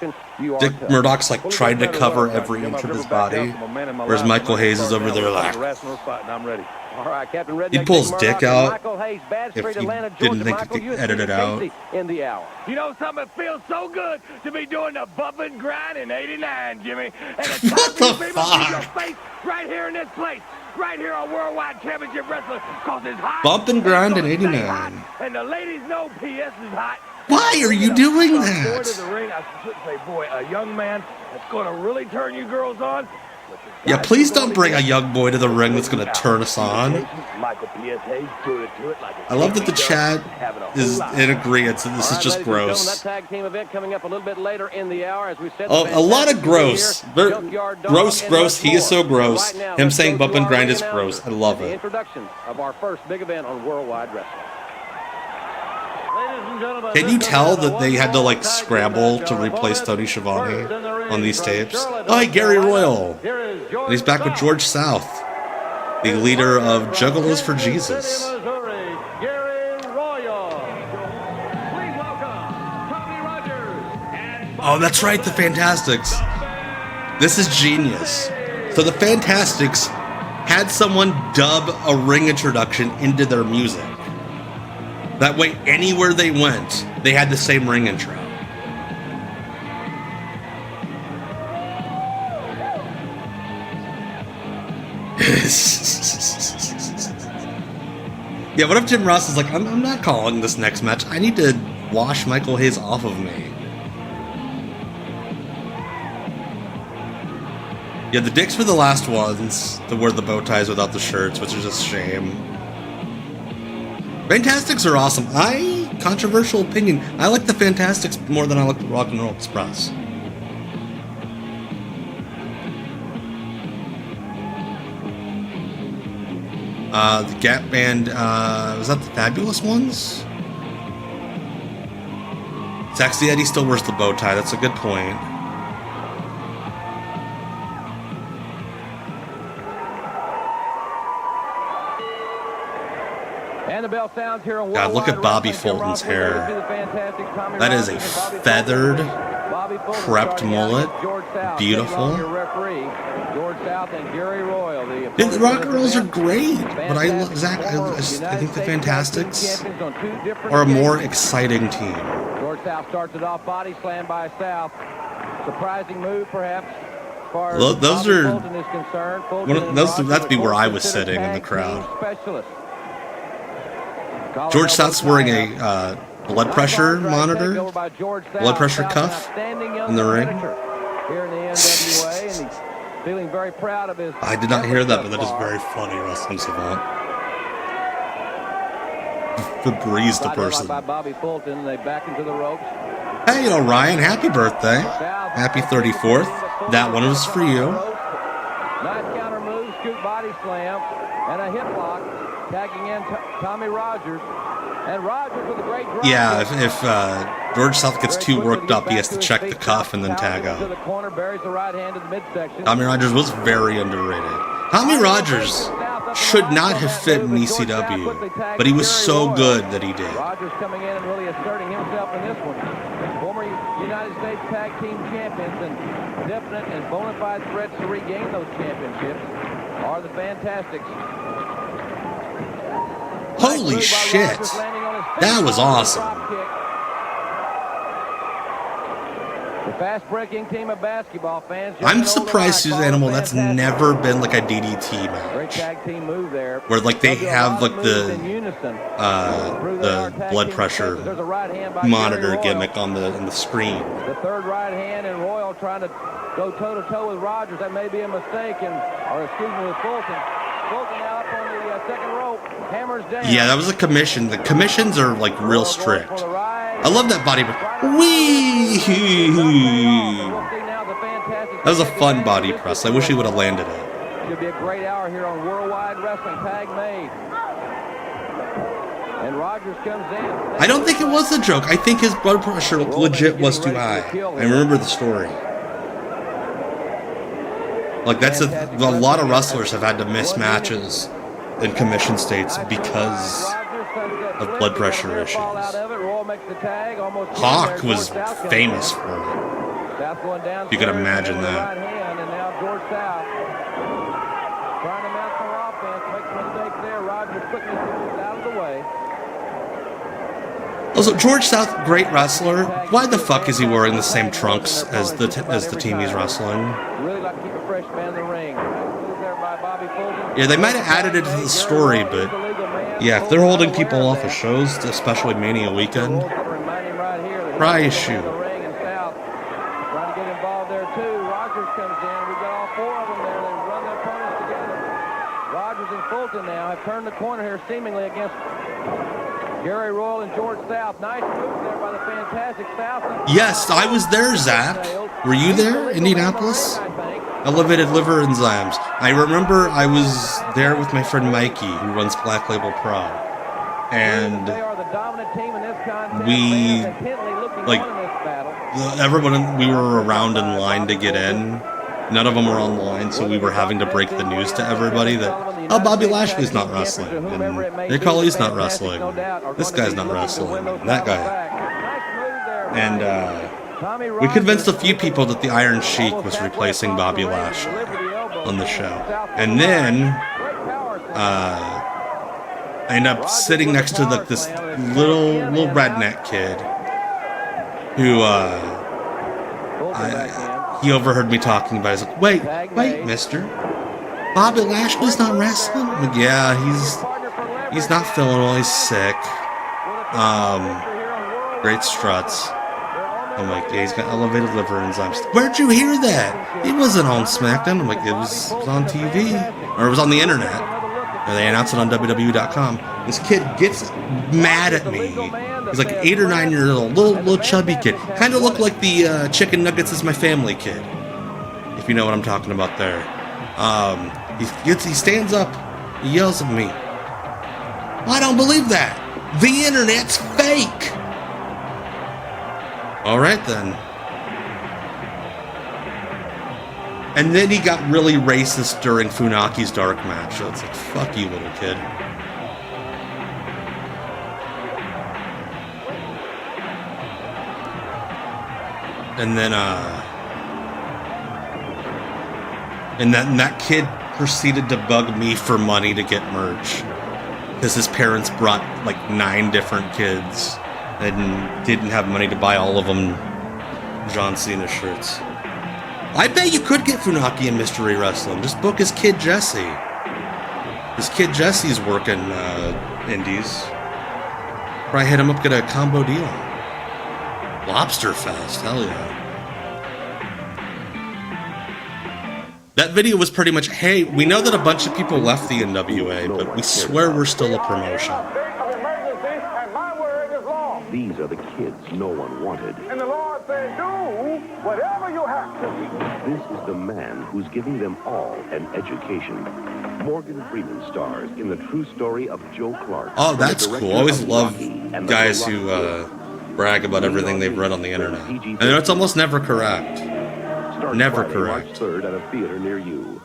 Dick Murdoch's like trying to cover every inch of his body, whereas Michael Hayes is over there like, I'm ready. All right, Captain Redneck, he'd pull his dick out if he didn't think he could edit it out. In the hour. You know something? It feels so good to be doing the bump and grind in '89, Jimmy. And it's what the fuck? Your face right here in this place. Right here on Worldwide Championship Wrestling, cause it's hot. Bump and grind in '89. And the ladies know PS is hot. Why are you doing that? Boy to the ring, I should say, boy, a young man that's going to really turn you girls on. Yeah, please don't bring a young boy to the ring that's going to turn us on. I love that the chat is in agreement that this is just gross. Oh, a lot of gross. Gross. He is so gross. Him saying bump and grind is gross. I love it. Introduction of our first big event on Worldwide Wrestling. Can you tell that they had to like scramble to replace Tony Schiavone on these tapes? Oh, hey, Gary Royal. And he's back with George South, the leader of Juggalos for Jesus. Oh, that's right, the Fantastics. This is genius. So the Fantastics had someone dub a ring introduction into their music. That way, anywhere they went, they had the same ring intro. Yeah, what if Jim Ross is like, I'm not calling this next match. I need to wash Michael Hayes off of me. Yeah, the dicks were the last ones to wear the bow ties without the shirts, which is just a shame. Fantastics are awesome. Controversial opinion, I like the Fantastics more than I like the Rock and Roll Express. The Gap Band, was that the Fabulous Ones? Sexy Eddie still wears the bow tie, that's a good point. And the bell sounds here on God, look at Bobby Fulton's hair. That is a feathered, prepped mullet. Beautiful. The Rock and Rolls are great, but I think the Fantastics are a more exciting team. George South starts it off, body slam by South. Surprising move, perhaps. Those are that'd be where I was sitting in the crowd. George South's wearing a blood pressure monitor, blood pressure cuff in the ring. Here in the NWA, and he's feeling very proud of his. I did not hear that, but that is very funny, Wrestling Savant. Febreze the person. By Bobby Fulton, they back into the ropes. Hey, Ryan, happy birthday. Happy 34th. That one was for you. Nice counter move, scoop body slam, and a hip lock. Tagging in Tommy Rogers. And Rogers with a great drive. Yeah, if George South gets too worked up, he has to check the cuff and then tag out. Tommy Rogers was very underrated. Tommy Rogers should not have fit in ECW, but he was so good that he did. Rogers coming in and really asserting himself in this one. Former United States Tag Team Champions and definite and bona fide threats to regain those championships are the Fantastics. Holy shit! That was awesome. Fast-breaking team of basketball fans. I'm surprised, Susan Animal, that's never been like a DDT match. Great tag team move there. Where like they have like the blood pressure monitor gimmick on the screen. The third right hand, and Royal trying to go toe-to-toe with Rogers. That may be a mistake, with Fulton. Fulton now up on the second rope. Hammers down. Yeah, that was a commission. The commissions are like real strict. I love that body. Whee! That was a fun body press. I wish he would have landed it. Should be a great hour here on Worldwide Wrestling. Tag made. And Rogers comes in. I don't think it was a joke. I think his blood pressure legit was too high. I remember the story. Like, that's a lot of wrestlers have had to miss matches in commission states because of blood pressure issues. Hawk was famous for it. You can imagine that. Trying to mount some offense, makes a mistake there. Rogers quickly moves out of the way. Also, George South, great wrestler. Why the fuck is he wearing the same trunks as the team he's wrestling? Really like to keep a fresh man in the ring. Yeah, they might have added it to the story, but yeah, if they're holding people off of shows, especially Mania weekend, probably shoot. Trying to get involved there too. Rogers comes in. We've got all four of them there. They run their opponents together. Rogers and Fulton now have turned the corner here seemingly against Gary Royal and George South. Nice move there by the fantastic South. Yes, I was there, Zach. Were you there, Indianapolis? Elevated Liver Enzymes. I remember I was there with my friend Mikey, who runs Black Label Pro. And we, like, everyone, we were around in line to get in. None of them were on the line, so we were having to break the news to everybody that, oh, Bobby Lashley's not wrestling, and Nick Hawley's not wrestling, this guy's not wrestling, and that guy. And we convinced a few people that the Iron Sheik was replacing Bobby Lashley on the show. And then I end up sitting next to like this little redneck kid who he overheard me talking about it. He's like, wait, mister. Bobby Lashley's not wrestling? I'm like, yeah, he's not feeling well, he's sick. Great struts. I'm like, yeah, he's got elevated liver enzymes. Where'd you hear that? He wasn't on SmackDown. I'm like, it was on TV. Or it was on the internet. And they announced it on WWE.com. This kid gets mad at me. He's like 8 or 9 years old, little chubby kid. Kind of looked like the Chicken Nuggets is my family kid, if you know what I'm talking about there. He stands up, he yells at me. I don't believe that. The internet's fake. All right then. And then he got really racist during Funaki's dark match. So it's like, fuck you, little kid. And then, and that kid proceeded to bug me for money to get merch. Because his parents brought like 9 different kids and didn't have money to buy all of them John Cena shirts. I bet you could get Funaki in Mystery Wrestling. Just book his kid Jesse. His kid Jesse's working indies. Probably hit him up, get a combo deal. Lobster Fest, hell yeah. That video was pretty much, hey, we know that a bunch of people left the NWA, but we swear we're still a promotion. These are the kids no one wanted. And the Lord said, do whatever you have to. This is the man who's giving them all an education. Morgan Freeman stars in the true story of Joe Clark. Oh, that's cool. I always love guys who brag about everything they've read on the internet. And it's almost never correct. Never correct. March 3rd at a theater near you.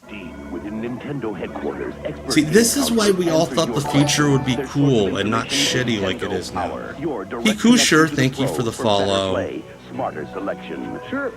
Deep within Nintendo headquarters. See, this is why we all thought the future would be cool and not shitty like it is now. Hiku, sure, thank you for the follow. Smarter selection. Sure.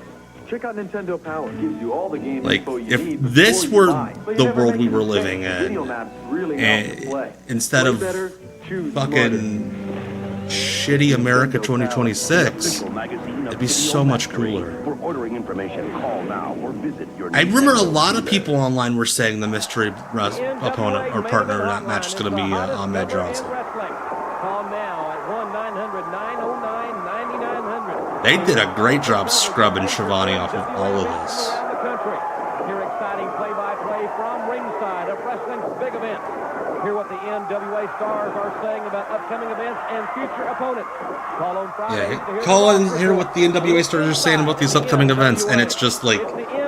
Check out Nintendo Power. Gives you all the game like, info you if need this before you were buy. the world we were living in, Video maps really help you play. instead Play of better, choose fucking shitty America 2026, it'd be so much cooler. For ordering information, call now or visit your I remember a lot of people online were saying the mystery opponent or partner in that match is going to be Ahmed Johnson. They did a great job scrubbing Shivani off of all of this. Hear exciting play-by-play from ringside of wrestling's big events. Hear what the NWA stars are saying about upcoming events and future opponents. Call on Friday. Yeah, call and hear what the NWA stars are saying about these upcoming events, and it's just like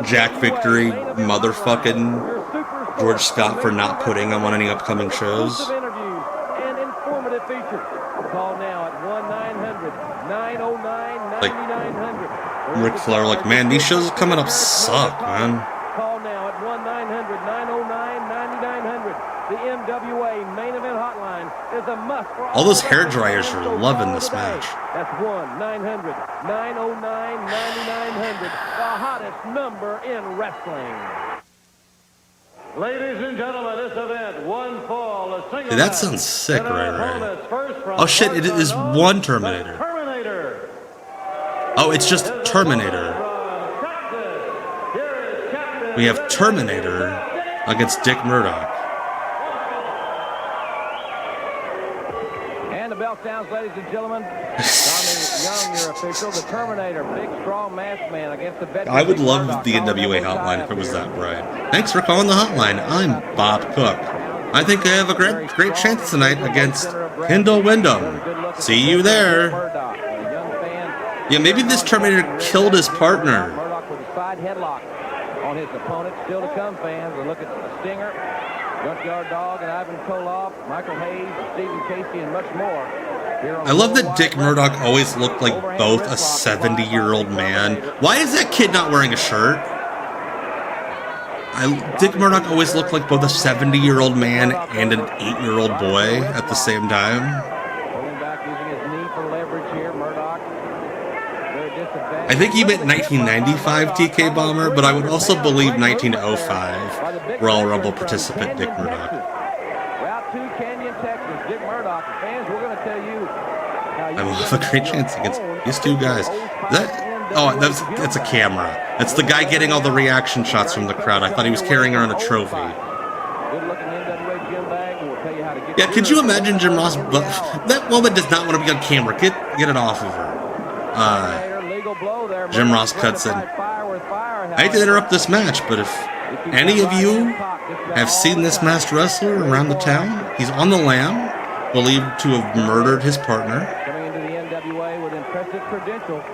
Jack Victory, motherfucking George Scott for not putting him on any upcoming shows. Interviews and informative features. Call now at 1-900-909-9900. Ric Flair, like, man, these shows coming up suck, man. Call now at 1-900-909-9900. The NWA main event hotline is a must for all those hair dryers are loving this match. That's 1-900-909-9900. The hottest number in wrestling. Ladies and gentlemen, this event, one fall, a single. Dude, that sounds sick, right? Oh shit, it is one Terminator. Oh, it's just Terminator. We have Terminator against Dick Murdoch. And the bell sounds, ladies and gentlemen. Tommy Young, your official. The Terminator, big, strong masked man against the veteran. I would love the NWA hotline if it was that bright. Thanks for calling the hotline. I'm Bob Cook. I think I have a great chance tonight against Kendall Windham. See you there. Yeah, maybe this Terminator killed his partner. Murdoch with a side headlock on his opponent. Still to come, fans. A look at Stinger, Junkyard Dog, and Ivan Koloff, Michael Hayes, Stephen Casey, and much more. I love that Dick Murdoch always looked like both a 70-year-old man. Why is that kid not wearing a shirt? Dick Murdoch always looked like both a 70-year-old man and an 8-year-old boy at the same time. Pulling back, using his knee for leverage here, Murdoch. I think he meant 1995 TK Bomber, but I would also believe 1905 Royal Rumble participant Dick Murdoch. Route 2, Canyon, Texas. Dick Murdoch. Fans, we're going to tell you. I will have a great chance against these two guys. That's a camera. That's the guy getting all the reaction shots from the crowd. I thought he was carrying around a trophy. Yeah, could you imagine Jim Ross? That woman does not want to be on camera. Get it off of her. Jim Ross cuts in. I hate to interrupt this match, but if any of you have seen this masked wrestler around the town, he's on the lam, believed to have murdered his partner. Coming into the NWA with impressive credentials.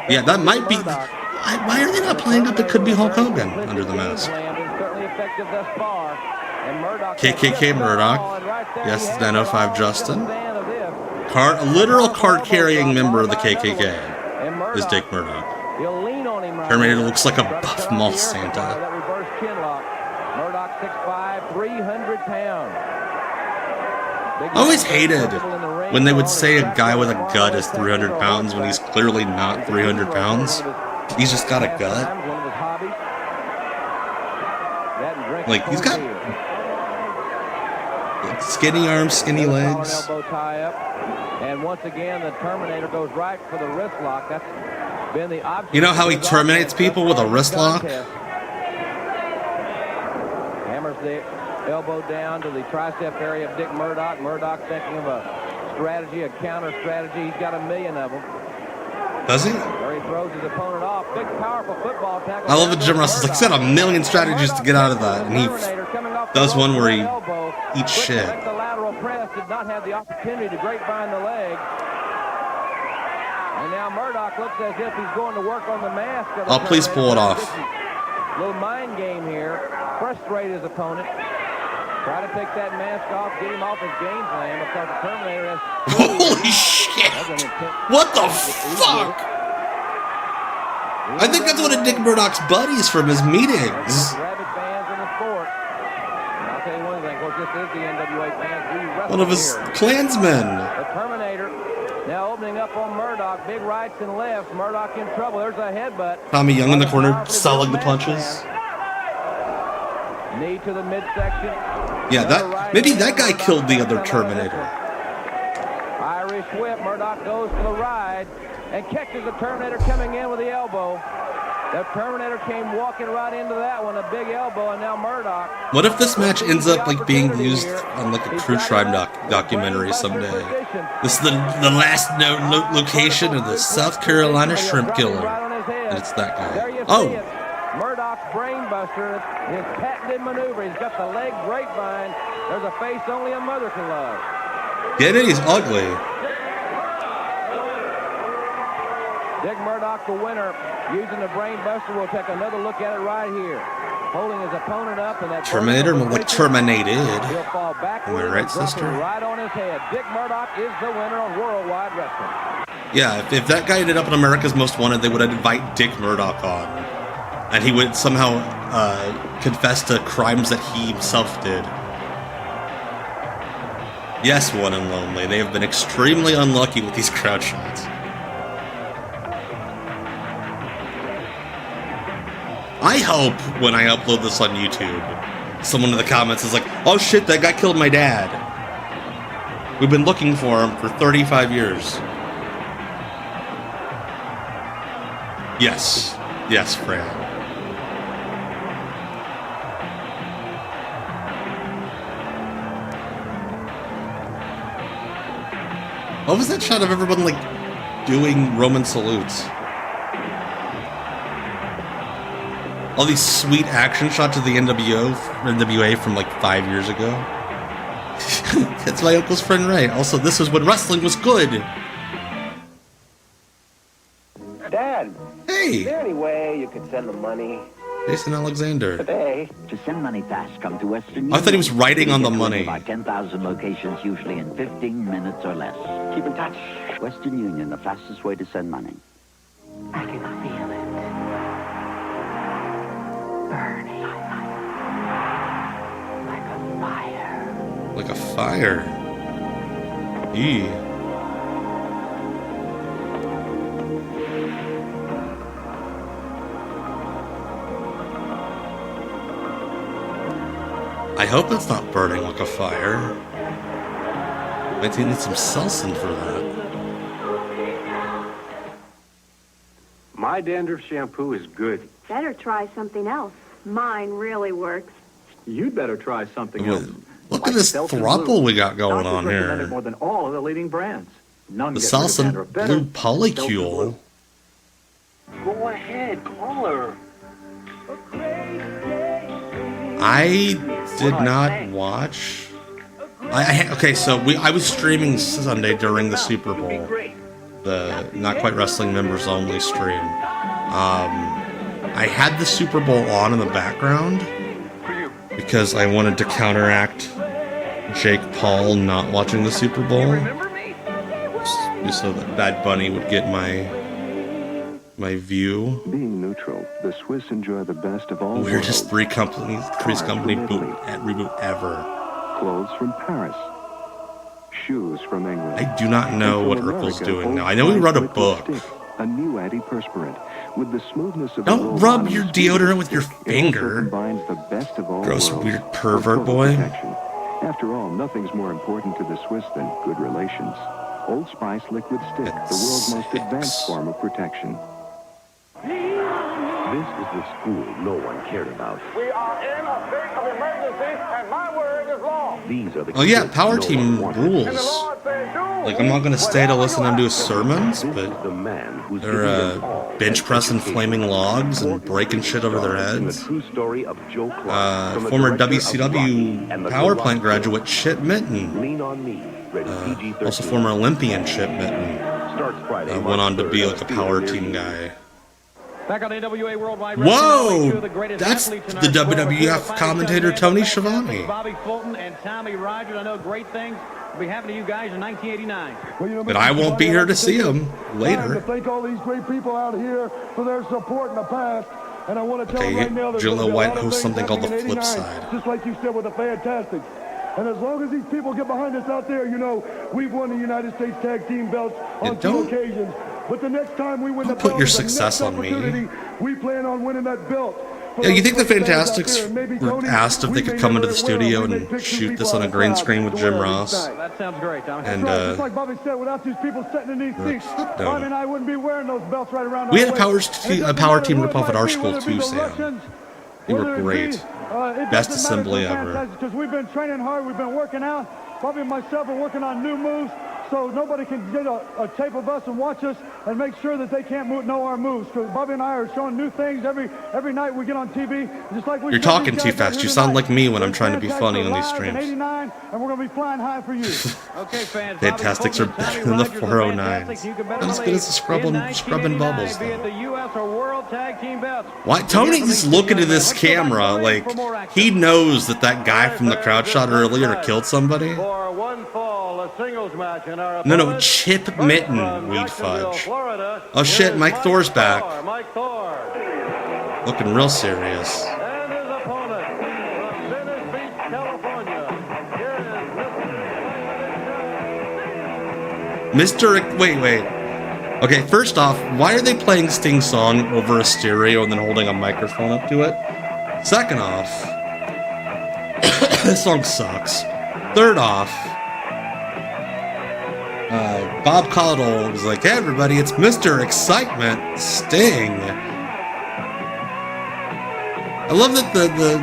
Yeah, that might be. Why are they not playing up? It could be Hulk Hogan under the mask. KKK Murdoch. Yes, 905 Justin. A literal card-carrying member of the KKK is Dick Murdoch. Terminator looks like a buff mall Santa. Murdoch 6'5", 300 pounds. I always hated when they would say a guy with a gut is 300 pounds when he's clearly not 300 pounds. He's just got a gut. Like, he's got skinny arms, skinny legs. And once again, the Terminator goes right for the wrist lock. That's been the object. You know how he terminates people with a wrist lock? Hammers the elbow down to the tricep area of Dick Murdoch. Murdoch thinking of a strategy, a counter strategy. He's got a million of them. Does he? There he throws his opponent off. Big, powerful football tackle. I love that Jim Ross is like, he's got a million strategies to get out of that. And he does one where he eats shit. The lateral press did not have the opportunity to grapevine the leg. And now Murdoch looks as if he's going to work on the mask. Oh, please pull it off. Little mind game here. Frustrate his opponent. Try to take that mask off, get him off his game plan because the Terminator has... Holy shit! What the fuck? I think that's one of Dick Murdoch's buddies from his meetings. Rabid fans in the sport. And I'll tell you one thing, of course, this is the NWA fans. One of his clansmen. The Terminator now opening up on Murdoch. Big rights and lefts. Murdoch in trouble. There's a headbutt. Tommy Young in the corner, selling the punches. Knee to the midsection. Yeah, maybe that guy killed the other Terminator. Irish whip. Murdoch goes for the ride and catches the Terminator coming in with the elbow. The Terminator came walking right into that one, a big elbow, and now Murdoch. What if this match ends up like being used on like a True Crime documentary someday? This is the last location of the South Carolina shrimp killer, and it's that guy. Oh. Murdoch's brainbuster, his patented maneuver. He's got the leg grapevine. There's a face only a mother can love. Get it? He's ugly. Dick Murdoch, the winner, using the brainbuster. We'll take another look at it right here. Holding his opponent up, and that Terminator, more like terminated. He'll fall Am I right, sister? Right on his head. Dick Murdoch is the winner on Worldwide Wrestling. Yeah, if that guy ended up in America's Most Wanted, they would invite Dick Murdoch on. And he would somehow confess to crimes that he himself did. Yes, One and Lonely. They have been extremely unlucky with these crowd shots. I hope when I upload this on YouTube, someone in the comments is like, oh shit, that guy killed my dad. We've been looking for him for 35 years. Yes. Yes, Fran. What was that shot of everyone, like, doing Roman salutes? All these sweet action shots of the NWA from, like, 5 years ago. That's my uncle's friend Ray. Also, this was when wrestling was good. Dad. Hey. Is there any way you could send the money? Jason Alexander. Today. To send money fast, come to Western Union. I thought he was writing on the money. About 10,000 locations, usually in 15 minutes or less. Keep in touch. Western Union, the fastest way to send money. I can feel it. Burning. Like a fire. Like a fire. Eee. I hope it's not burning like a fire. Might need some Selsun for that. My dandruff shampoo is good. Better try something else. Mine really works. You'd better try something else. Look at this throuple we got going on here. More than all of the leading brands. None The get rid of Selsun dandruff better. Blue Polycule. Go ahead, call her. I did not watch. Okay, so I was streaming Sunday during the Super Bowl, the Not Quite Wrestling members only stream. I had the Super Bowl on in the background because I wanted to counteract Jake Paul not watching the Super Bowl, just so that Bad Bunny would get my view. Being neutral, the Swiss enjoy the best of all Weirdest worlds. Three's Company reboot ever. Clothes from Paris. Shoes from England. I do not know what Urkel's doing now. I know he wrote a book. A new antiperspirant with the smoothness of Don't rub your deodorant with your finger. Combines the best of all Gross, worlds weird for pervert total boy. protection. After all, nothing's more important to the Swiss than good relations. Old Spice Liquid Stick, the world's most advanced form of protection. This is the school no one cared about. We are in a state of emergency, and my word is law. These are the Oh yeah, kids Power no Team one wanted. rules. Like, I'm not gonna stay to listen to him do his sermons, but The man who's they're bench pressing flaming logs and breaking shit over their in the heads. true story of Joe Clark, from the Former director of WCW Rocky and the power Garage plant Sale. graduate Chip Mitten. Lean on me. Rated PG-13. Also former Olympian Chip Mitten. Starts Friday, Went on to March be 3rd like a at power theater team near guy. Back on NWA Worldwide Whoa! Wrestling, the greatest That's athletes in the our sport. WWF commentator Tony Schiavone. Bobby Fulton and Tommy Rogers. I know great things will be happening to you guys in 1989. But I won't be here to see him To later. thank all these great people out here for their support in the past. And I want to tell Okay, them right now, there's Jill gonna be a White lot of hosts things something called The happening in Flip 89, Side. Just like you said with the Fantastics. And as long as these people get behind us out there, you know, we've won the United States Tag Team belts on two occasions. But the next time we win the put belt, your the success next on me. opportunity, we plan on winning that belt. Yeah, you think the Fantastics were asked if they could come into the studio and shoot this on a green screen with Jim Ross? That sounds great, Tommy. And just like Bobby said, without these people sitting in these seats, Bobby and I wouldn't be wearing those belts right around. We had a power team ripoff at our school too, Sam. They were great. Best assembly ever. Because we've been training hard, we've been working out. Bobby and myself are working on new moves, so nobody can get a tape of us and watch us and make sure that they can't know our moves. Because Bobby and I are showing new things every night we get on TV. Just like You're talking too fast. You sound like me when I'm trying to be funny on these streams. 89, and we're going to be flying high for you. Okay, fans. Fantastics are better than the 409s. Not as good as the scrubbing bubbles, though. Why? Tony's looking at this camera like he knows that guy from the crowd shot earlier killed somebody. No, Chip Mitten, weed fudge. Oh shit, Mike Thor's back. Looking real serious. Wait. Okay, first off, why are they playing Sting's song over a stereo and then holding a microphone up to it? Second off, this song sucks. Third off, Bob Caudle was like, hey everybody, it's Mr. Excitement, Sting. I love that the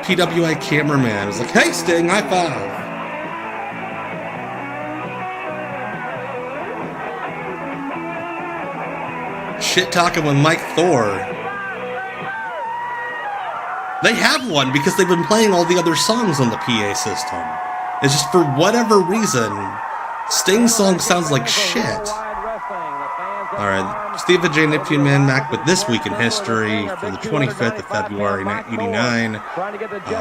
PWI cameraman was like, hey Sting, high five. Shit talking with Mike Thor. They have one because they've been playing all the other songs on the PA system. It's just for whatever reason, Sting's song sounds like shit. Alright, Steve J. Neptune Man Mac with This Week in History for the 25th of February, 1989.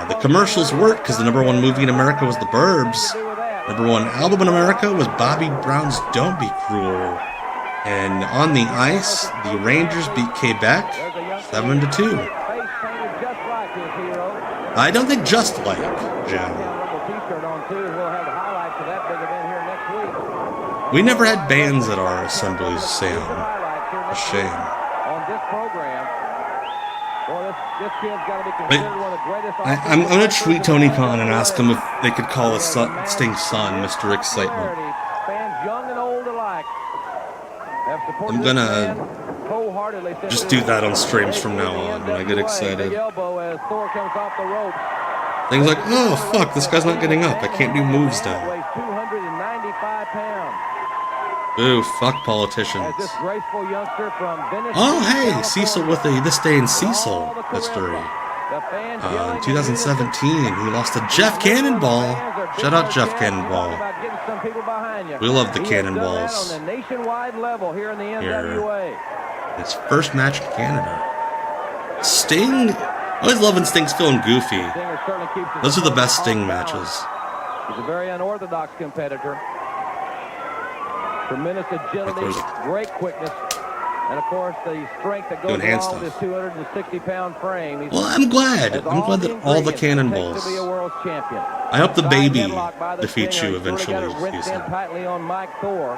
The commercials worked because the #1 movie in America was The Burbs. #1 album in America was Bobby Brown's Don't Be Cruel. And on the ice, the Rangers beat Quebec 7-2. I don't think just like, Jim. We never had bands at our assemblies, Sam. A shame. I'm going to tweet Tony Khan and ask him if they could call his Sting's son Mr. Excitement. I'm gonna just do that on streams from now on when I get excited. Things like, oh fuck, this guy's not getting up. I can't do moves now. Ooh, fuck politicians. Oh hey, Cecil with a This Day in Cecil history. In 2017, he lost to Jeff Cannonball. Shout out Jeff Cannonball. We love the Cannonballs. Here. His first match in Canada. Sting. I always love when Sting's feeling goofy. Those are the best Sting matches. He's a very unorthodox competitor. Tremendous agility, great quickness. And of course, the strength that goes along this 260-pound frame. Well, I'm glad that all the Cannonballs. I hope the baby defeats you eventually. Tightly on Mike Thor.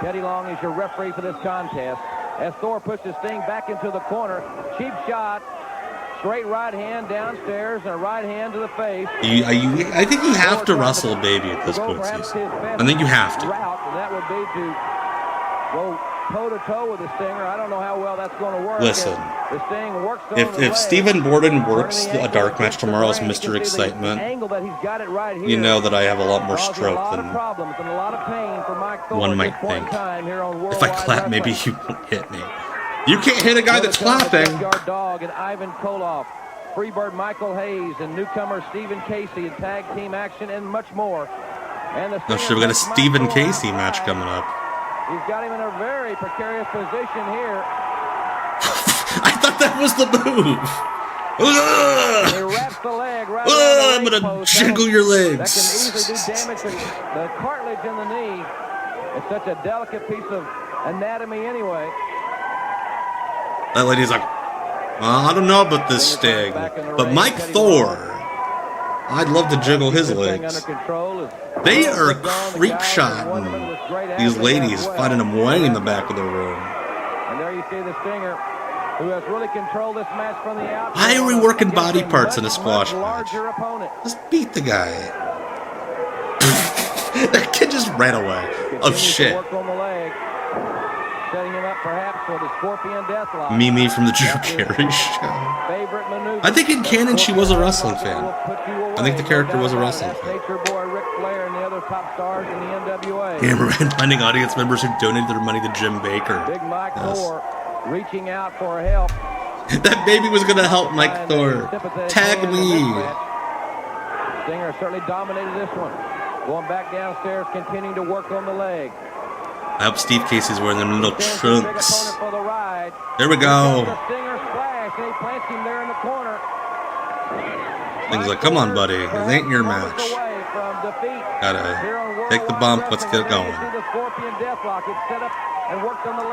Teddy Long is your referee for this contest. As Thor pushes Sting back into the corner, cheap shot, straight right hand downstairs, and a right hand to the face. I think you have to wrestle a baby at this point, Cecil. I think you have to. That would be to go toe-to-toe with the Stinger. I don't know how well that's going to work. Listen, if Stephen Borden works a dark match tomorrow as Mr. Excitement, you know that I have a lot more stroke than one might think. If I clap, maybe you won't hit me. You can't hit a guy that's clapping. Dog and Ivan Koloff, Freebird Michael Hayes, and newcomer Stephen Casey in tag team action and much more. And no, sure, we got a Stephen Casey match coming up. He's got him in a very precarious position here. I thought that was the move. He wraps the leg right around I'm gonna jiggle your legs. That can easily do damage to the cartilage in the knee. It's such a delicate piece of anatomy anyway. That lady's like, well, I don't know about this Sting, but Mike Thor, I'd love to jiggle his legs. They are creep shotting these ladies, finding them way in the back of the room. And there you see the Stinger who has really controlled this match from the outside. Why are we working body parts in a squash match? Larger opponent. Just beat the guy. That kid just ran away. Oh shit. Work on the leg, setting him up perhaps for the Scorpion Deathlock. Mimi from the Drew Carey show. Favorite maneuver. I think in canon she was a wrestling fan. I think the character was a wrestling fan. Nature Boy Ric Flair and the other top stars in the NWA. And finding audience members who donated their money to Jim Baker. Big Mike Thor reaching out for help. That baby was gonna help Mike Thor. Tag me. Stinger certainly dominated this one. Going back downstairs, continuing to work on the leg. I hope Steve Casey's wearing them little trunks. There we go. Stinger splash, and he plants him there in the corner. Things like, come on, buddy. This ain't your match. Gotta take the bump. Let's get it going.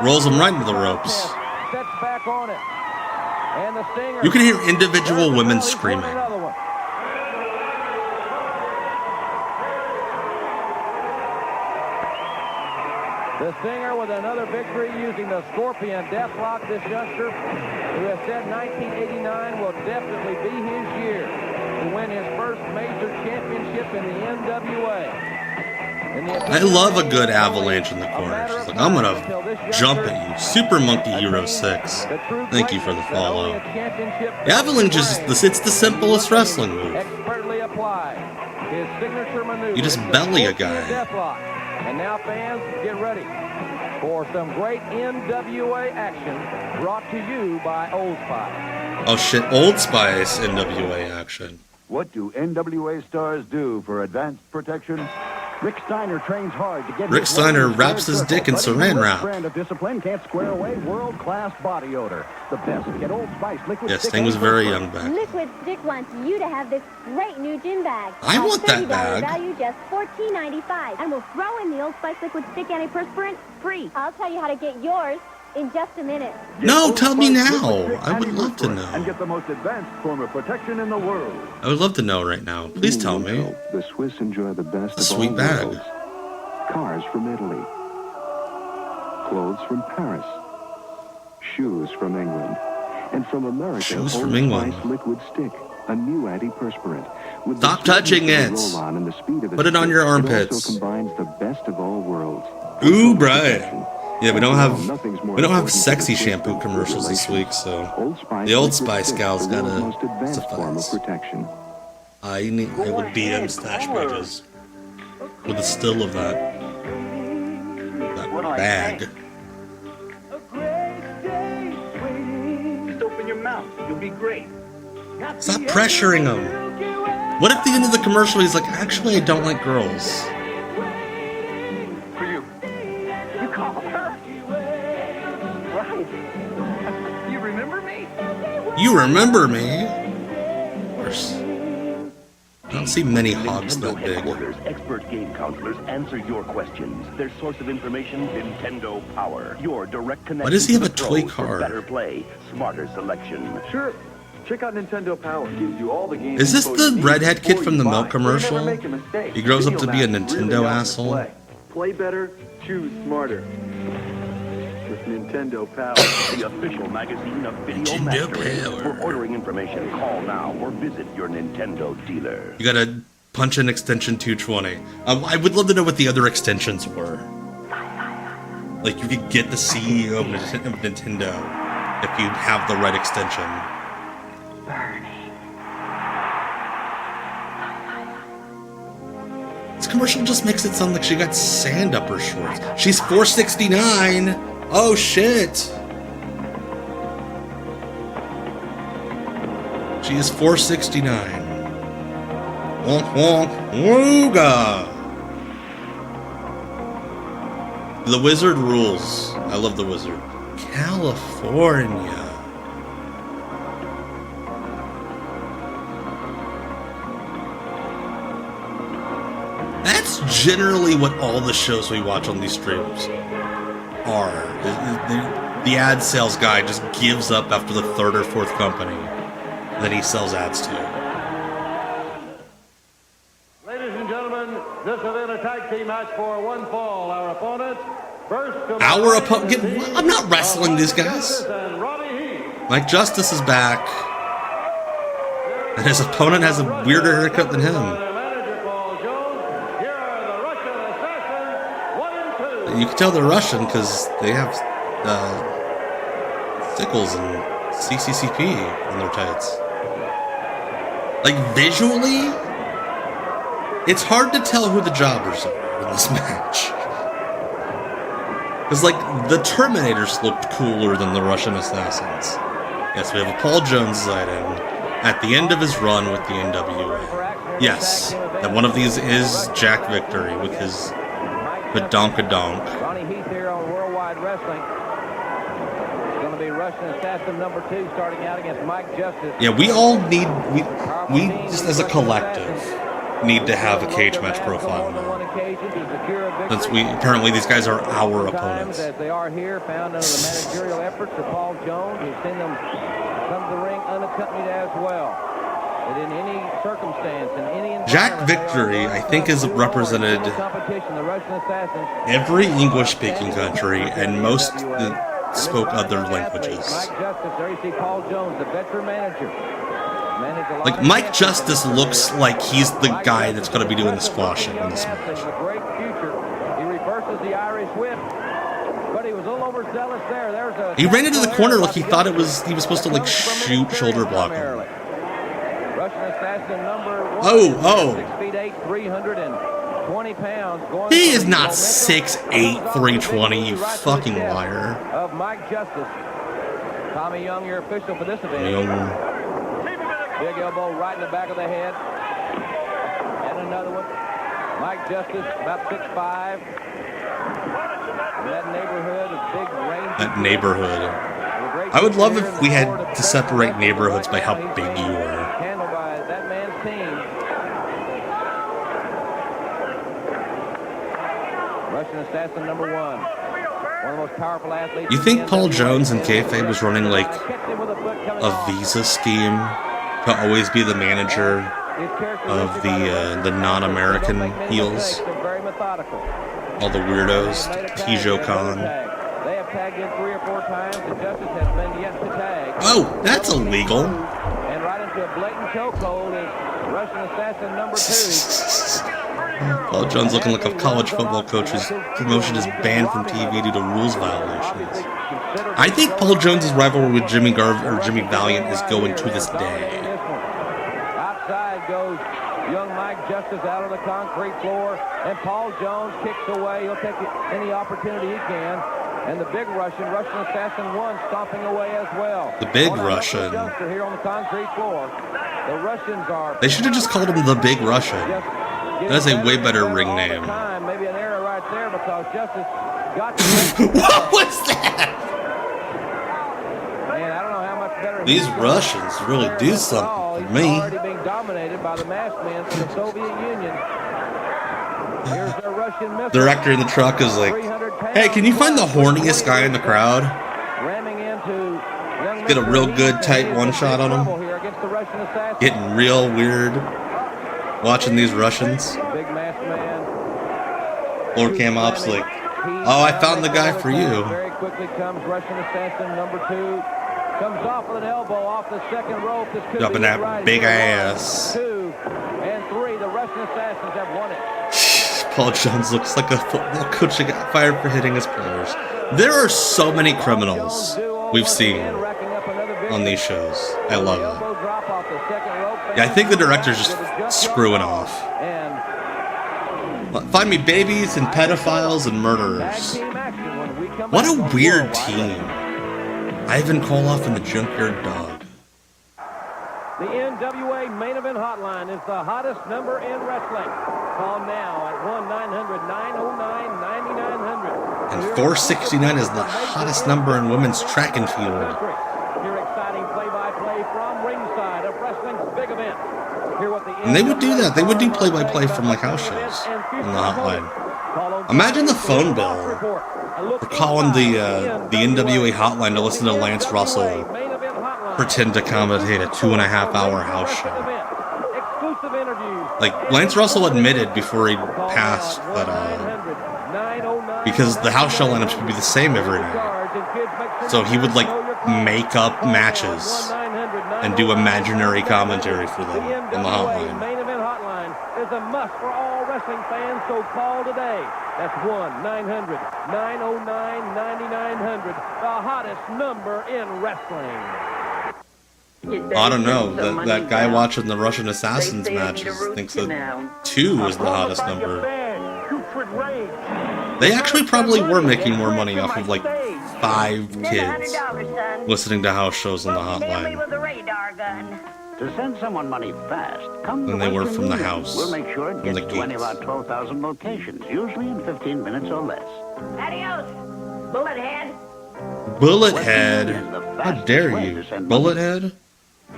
Rolls him right into the ropes. You can hear individual women screaming. The Stinger with another victory using the Scorpion Deathlock. This youngster who has said 1989 will definitely be his year to win his first major championship in the NWA. I love a good avalanche in the corner. She's like, I'm gonna jump at you. Super Monkey Hero 6. Thank you for the follow. The avalanche is it's the simplest wrestling move. You just belly a guy. And now, fans, get ready for some great NWA action brought to you by Old Spice. Oh shit, Old Spice NWA action. What do NWA stars do for advanced protection? Rick Steiner trains hard to get Rick Steiner wraps his dick in saran wrap. Brand of discipline can't square away world-class body odor. The best. Get Old Spice liquid. Yes, Sting was very young back. Liquid Stick wants you to have this great new gin bag. I want that bag. Value just $14.95, and we'll throw in the Old Spice Liquid Stick antiperspirant free. I'll tell you how to get yours in just a minute. No, tell me now. I would love to know. And get the most advanced form of protection in the world. I would love to know right now. Please tell me. The Swiss enjoy the best A of sweet all bag. worlds. Cars from Italy. Clothes from Paris. Shoes from England. And from America, Shoes Old from England. Spice Liquid Stick, a new antiperspirant. With Stop touching it. And the speed of Put it on your armpits. It also combines the best of all worlds. Ooh, Brian. Yeah, we don't have sexy shampoo commercials this week, so the Old Spice gal's gotta suffice. I would BM stash pages with a still of that bag. Just open your mouth. You'll be great. Stop pressuring him. What if the end of the commercial he's like, actually, I don't like girls? For you. You called her? Right. You remember me? You remember me? Of course. I don't see many hogs that big. Expert game counselors answer your questions. Their source of information, Nintendo Power. Your direct connection. Why does he have to a the toy pros for car? Better play, smarter selection. Sure. Check out Nintendo Power. Gives you all the games. Is this the redhead kid from the milk commercial? He grows up to be a Nintendo asshole. Play better, choose smarter. With Nintendo Power. The official magazine of video mastering. For ordering information, call now or visit your Nintendo dealer. You gotta punch in extension 220. I would love to know what the other extensions were. Like, you could get the CEO of Nintendo if you have the right extension. This commercial just makes it sound like she got sand up her shorts. She's 469. Oh shit. She is 469. Wonk wonk. Wooga. The Wizard rules. I love the Wizard. California. That's generally what all the shows we watch on these streams are. The ad sales guy just gives up after the third or fourth company that he sells ads to. Ladies and gentlemen, this has been a tag team match for one fall. Our opponent, first. Our opponent? I'm not wrestling these guys. And Robbie Heath. Mike Justice is back. And his opponent has a weirder haircut than him. You can tell they're Russian because they have sickles and CCCP on their tights. Like, visually, it's hard to tell who the jobbers are in this match. Because, like, the Terminators looked cooler than the Russian Assassins. Yes, we have a Paul Jones sighting at the end of his run with the NWA. Yes, that one of these is Jack Victory with his badonkadonk. Ronnie Heath here on Worldwide Wrestling. It's going to be Russian Assassin number 2 starting out against Mike Justice. Yeah, we all need, we just as a collective, need to have a cage match profile now. Since apparently these guys are our opponents. As they are here, found under the managerial efforts of Paul Jones, who's seen them come to the ring unaccompanied as well. And in any circumstance, in any Jack Victory, I think, is represented every English-speaking country and most that spoke other languages. Mike Justice, there you see Paul Jones, the veteran manager. Like, Mike Justice looks like he's the guy that's going to be doing the squashing in this match. A great future. He reverses the Irish whip, but he was a little overzealous there. There's a he ran into the corner like he thought he was supposed to, like, shoot shoulder block him. Russian Assassin number 1. Oh. 6 feet 8, 320 pounds. He is not 6'8", 320, you fucking liar. Of Mike Justice. Tommy Young, your official for this event. Big elbow right in the back of the head. And another one. Mike Justice, about 6'5". In that neighborhood of big range. That neighborhood. I would love if we had to separate neighborhoods by how big you were. Handled by that man's team. Russian Assassin number 1. One of the most powerful athletes. You think Paul Jones in kayfabe was running like a visa scheme to always be the manager of the non-American heels? All the weirdos, Tijo Khan. They have tagged in 3 or 4 times. The Justice has been yet to tag. Oh, that's illegal. And right into a blatant chokehold is Russian Assassin number 2. Paul Jones looking like a college football coach whose promotion is banned from TV due to rules violations. I think Paul Jones' rivalry with Jimmy Valiant is going to this day. Outside goes young Mike Justice out on the concrete floor, and Paul Jones kicks away. He'll take any opportunity he can. And the big Russian Assassin 1, stomping away as well. The big Russian. Here on the concrete floor. The Russians are. They should have just called him the Big Russian. That is a way better ring name. Maybe an error right there because Justice got. What was that? Man, I don't know how much better. These Russians really do something for me. Already being dominated by the masked men from the Soviet Union. Here's their Russian missile. The director in the truck is like, "Hey, can you find the horniest guy in the crowd? Get a real good tight one shot on him." Getting real weird. Watching these Russians. Big masked man. Floor cam ops like, "Oh, I found the guy for you." Very quickly comes Russian Assassin number 2. Comes off with an elbow off the second rope. This could Dropping be that right big here. ass. 2 and 3. The Russian Assassins have won it. Paul Jones looks like a football coach that got fired for hitting his players. There are so many criminals we've seen on these shows. I love it. Yeah, I think the director's just screwing off. Find me babies and pedophiles and murderers. What a weird team. Ivan Koloff and the Junkyard Dog. The NWA main event hotline is the hottest number in wrestling. Call now at 1-900-909-9900. And 469 is the hottest number in women's track and field. Hear exciting play-by-play from ringside of wrestling's big event. Hear what the And they would do that. They would do play-by-play from like house shows on the hotline. Imagine the phone bill for calling the NWA hotline to listen to Lance Russell pretend to commentate a 2.5-hour house show. Like, Lance Russell admitted before he passed that because the house show lineups would be the same every night, so he would like make up matches and do imaginary commentary for them on the hotline. Main event hotline is a must for all wrestling fans, so call today. That's 1-900-909-9900, the hottest number in wrestling. I don't know. That guy watching the Russian Assassins matches thinks that 2 is the hottest number. They actually probably were making more money off of like 5 kids listening to house shows on the hotline To send someone money fast, come than to they were Western from the Union. house, We'll make sure it from gets the to any of gates. our 12,000 locations, usually in 15 minutes or less. Adios, Bullethead. Bullethead? How dare you? Bullethead?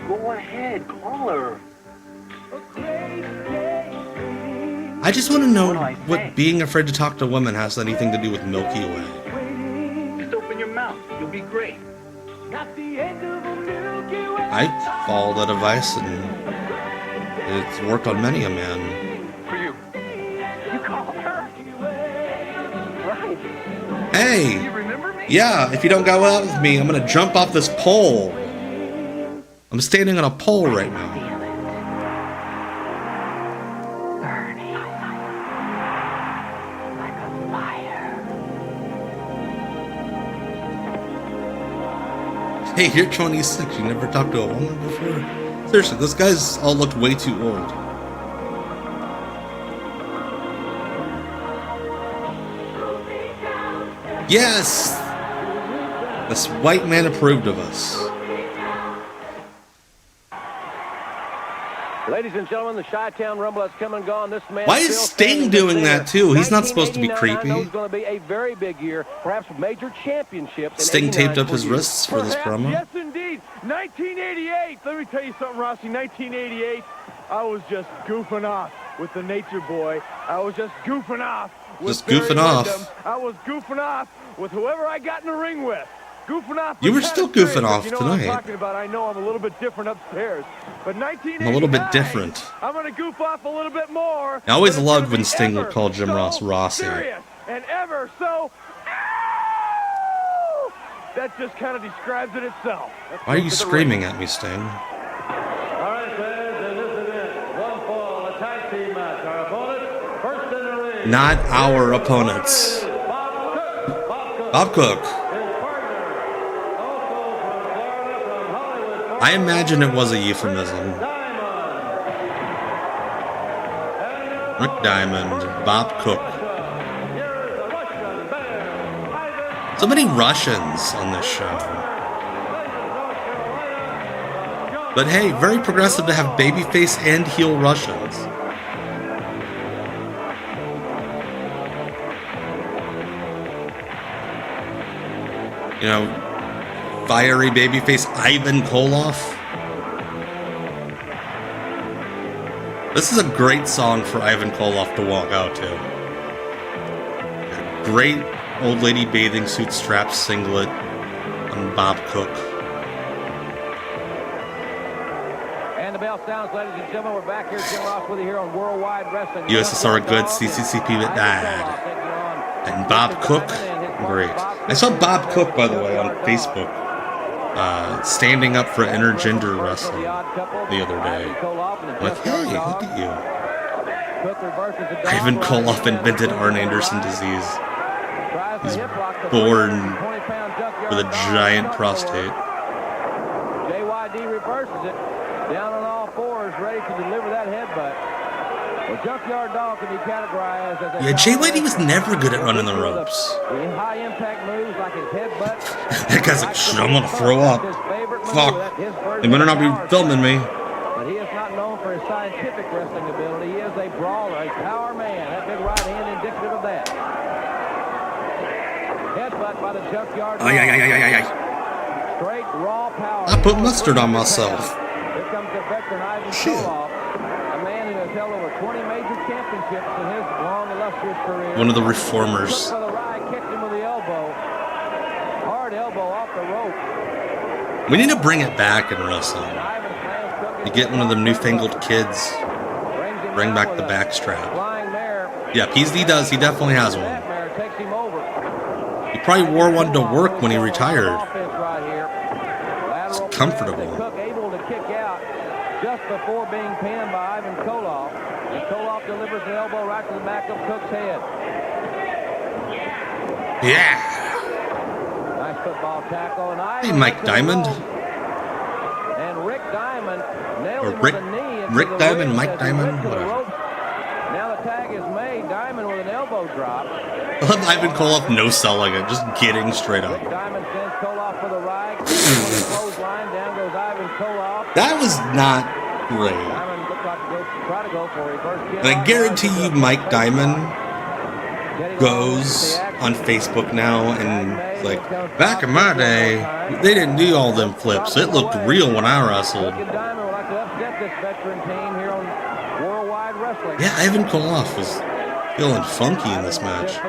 Go ahead, call her. I just want to know what being afraid to talk to women has anything to do with Milky Way. Just open your mouth. You'll be great. I followed that advice and it's worked on many a man. For you. You called her? Right. Hey! You remember me? Yeah, if you don't go out with me, I'm gonna jump off this pole. I'm standing on a pole right now. Hey, you're 26. You never talked to a woman before? Seriously, those guys all look way too old. Yes! This white man approved of us. Ladies and gentlemen, the Chi-Town Rumble has come and gone. This man Why is Sting doing that too? He's not supposed to be creepy. It's going to be a very big year, perhaps major championships. Sting taped up his wrists for this promo. Yes, indeed. 1988. Let me tell you something, Rossi. 1988, I was just goofing off with the Nature Boy. I was just goofing off with Just goofing off. Wyndham. I was goofing off with whoever I got in the ring with. Goofing off. You were still goofing off you know what I'm tonight. talking about. I know I'm a little bit different upstairs, but 1989, I'm a little bit different. I'm going to goof off a little bit more. I always but it's loved gonna when be Sting would ever call Jim so Ross Rossi. serious and ever so. Ow! That just kind of describes it itself. Why are you screaming at me, Sting? All right, fans, in this event, one fall, a tag team match. Our opponent, first in the ring. Not our opponents. Bob Cook. I imagine it was a euphemism. Rick Diamond, Bob Cook. So many Russians on this show. But hey, very progressive to have babyface and heel Russians. You know, fiery babyface Ivan Koloff. This is a great song for Ivan Koloff to walk out to. A great old lady bathing suit strap singlet on Bob Cook. And the bell sounds, ladies and gentlemen. We're back here, Jim Ross, with you here on Worldwide Wrestling. USSR good, CCCP bad. And Bob Cook, great. I saw Bob Cook, by the way, on Facebook, standing up for intergender wrestling the other day. I'm like, hey, look at you. Ivan Koloff invented Arn Anderson disease. He's born with a giant prostate. JYD reverses it. Down on all fours, ready to deliver that headbutt. Well, Junkyard Dog can be categorized as a... Yeah, JYD was never good at running the ropes. High impact moves like his headbutt. That guy's like, shit, I'm gonna throw up. Fuck. They better not be filming me. But he is not known for his scientific wrestling ability. He is a brawler, a power man. That big right hand indicative of that. Headbutt by the Junkyard Dog. Straight raw power. I put mustard on myself. Here comes the veteran Ivan Koloff, a man who has held over 20 major championships in his long, illustrious career. One of the reformers. For the ride, kicked him with the elbow. Hard elbow off the rope. We need to bring it back in wrestling. You get one of them newfangled kids. Bring back the backstrap. Yeah, PZ does. He definitely has one. He probably wore one to work when he retired. comfortable. Cook able to kick out just before being pinned by Ivan Koloff. And Koloff delivers an elbow right to the back of Cook's head. Yeah. Nice football tackle. And Hey, Mike Diamond. And Rick Diamond nailed Or him Rick, with a knee. Rick Diamond, Mike Diamond, whatever. Now the tag is made. Diamond with an elbow drop. I love Ivan Koloff no-selling it, just getting straight up. Rick Diamond sends Koloff for the right. Clothesline. Down goes Ivan Koloff. That was not great. Diamond looked like to try to go for it first. And I guarantee you Mike Diamond goes on Facebook now and like, back in my day, they didn't do all them flips. It looked real when I wrestled. Yeah, Ivan Koloff was feeling funky in this match.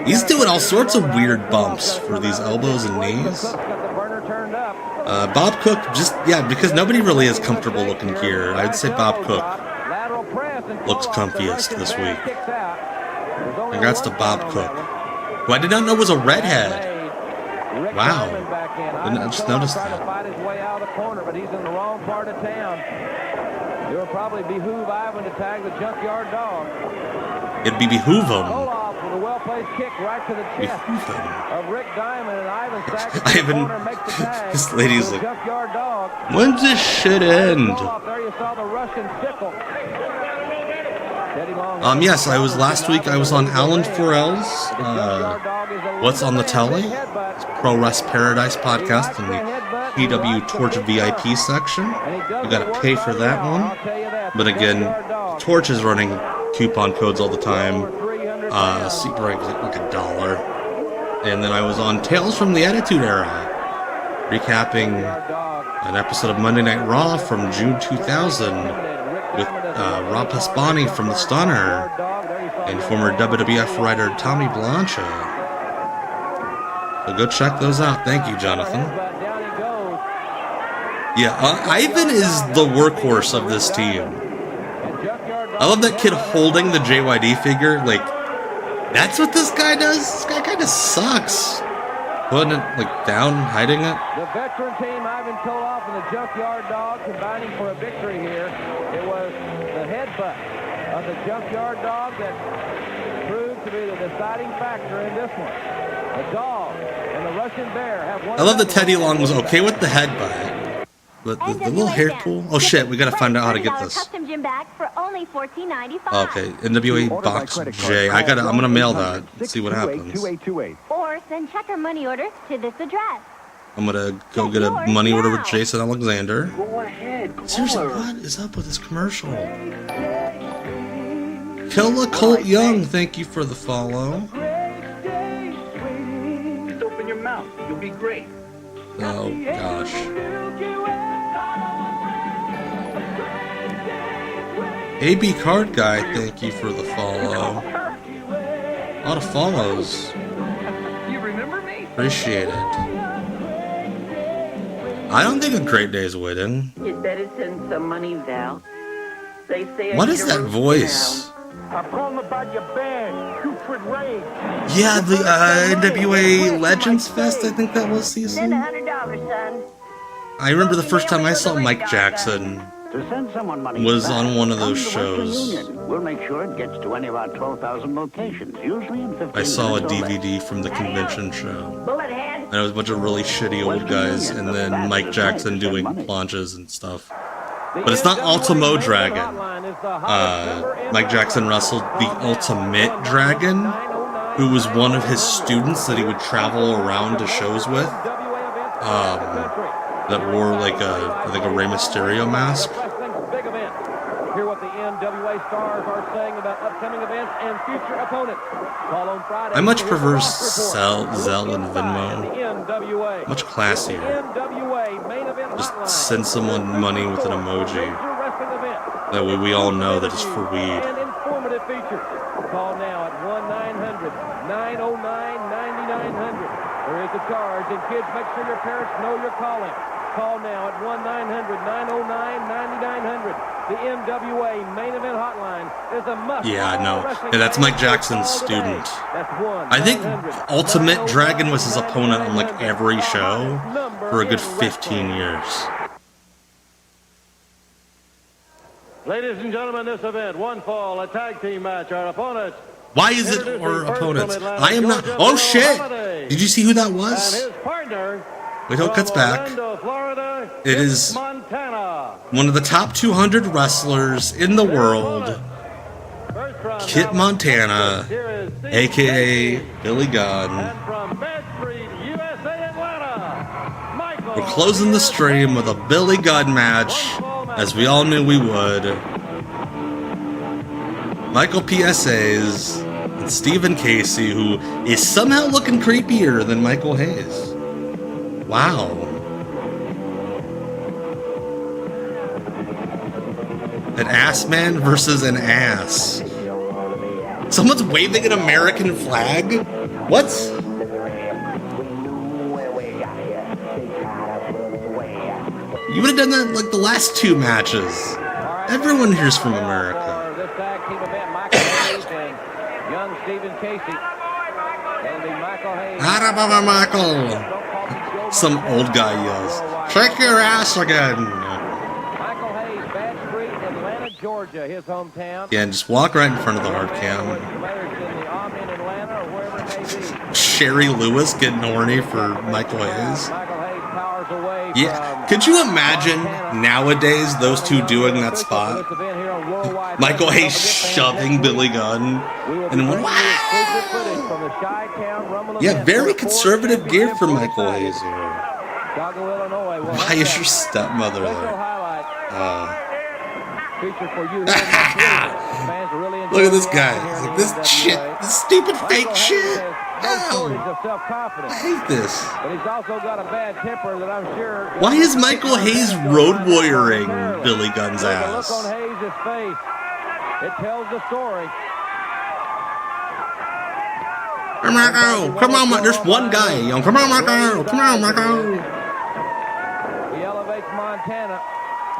He's doing all sorts of weird bumps for these elbows and knees. Bob Cook because nobody really has comfortable looking gear. I'd say Bob Cook looks comfiest this week. Congrats to Bob Cook, who I did not know was a redhead. Wow. I just noticed that. It would probably behoove Ivan to tag the Junkyard Dog. It'd be behoove him. With a well-placed kick right to the chest of Rick Diamond, and Ivan makes the tag. This lady's like, Junkyard Dog. When's this shit end? There you saw the Russian sickle. Yes, last week I was on Alan Forel's What's on the Telly? It's Pro Wrest Paradise podcast in the PW Torch VIP section. You gotta pay for that one. But again, Torch is running coupon codes all the time. Seat break like $1. And then I was on Tales from the Attitude Era, recapping an episode of Monday Night Raw from June 2000 with Rob Paspani from The Stunner and former WWF writer Tommy Blancha. So go check those out. Thank you, Jonathan. Yeah, Ivan is the workhorse of this team. I love that kid holding the JYD figure. Like, that's what this guy does? This guy kind of sucks. Putting it, like, down, hiding it. The veteran team, Ivan Koloff and the Junkyard Dog, combining for a victory here. It was the headbutt of the Junkyard Dog that proved to be the deciding factor in this one. The Dog and the Russian Bear have one. I love that Teddy Long was okay with the headbutt. But the little hair pull? Oh shit, we gotta find out how to get this. Custom gym bag for only $14.95. Okay, NWA Box J. I'm gonna mail that. See what happens. Or send check or money orders to this address. I'm gonna go get a money order with Jason Alexander. Go ahead. Seriously, what is up with this commercial? Kill a Colt Young, thank you for the follow. Just open your mouth. You'll be great. Oh gosh. AB Card Guy, thank you for the follow. A lot of follows. You remember me? Appreciate it. I don't think a great day's waiting. You'd better send some money, Val. They say What is that voice? I'm calling about your band, Putrid Rage. Yeah, the NWA Legends Fest, I think that was season. $100, son. I remember the first time I saw Mike Jackson To send someone money was back, on one of those come to Western shows. Union. We'll make sure it gets to any of our 12,000 locations, usually in 15 I saw a minutes or less. DVD from the convention show. Bullethead. And it was a bunch of really shitty old guys, and then Mike Jackson doing planches and stuff. But it's not Ultimo Dragon. Mike Jackson wrestled the Ultimate Dragon, who was one of his students that he would travel around to shows with. That wore like I think a Rey Mysterio mask. Hear what the NWA stars are saying about upcoming events and future opponents. Call on Friday. I much prefer Zell and Venmo. Much classier. Just send someone money with an emoji. That way we all know that it's for weed. And informative features. Call now at 1-900-909-9900. There is a charge, and kids, make sure your parents know you're calling. Call now at 1-900-909-9900. The NWA main event hotline is a must. Yeah, no. Yeah, that's Mike Jackson's student. I think Ultimate Dragon was his opponent on like every show. for a good 15 years. Ladies and gentlemen, this event, one fall, a tag team match. Our opponents. Why is it our opponents? I am not. Oh shit! Did you see who that was? And his partner. Wait till it cuts back. Florida, it is Montana. One of the top 200 wrestlers in the world, Kit Montana, aka Billy Gunn. We're closing the stream with a Billy Gunn match, as we all knew we would. Michael PSAs and Stephen Casey, who is somehow looking creepier than Michael Hayes. Wow. An ass man versus an ass. Someone's waving an American flag? What? You would have done that like the last two matches. Everyone here's from America. This tag team event, Michael Hayes and young Stephen Casey. And the Michael Hayes. Michael. Some old guy yells, "Shake your ass again." Michael Hayes, Bad Street, Atlanta, Georgia, his hometown. Yeah, and just walk right in front of the hard cam. Sherry Lewis getting horny for Michael Hayes. Yeah, could you imagine nowadays those two doing that spot? Michael Hayes shoving Billy Gunn and wow! Yeah, very conservative gear for Michael Hayes here. Why is your stepmother there? Look at this guy. He's like, this shit, this stupid fake shit. Ow. I hate this. But he's also got a bad temper that I'm sure. Why is Michael Hayes road warrioring Billy Gunn's ass? Look on Hayes' face. It tells the story. Come on, Michael. Come on, Michael. There's one guy. Come on, Michael. Come on, Michael. He elevates Montana.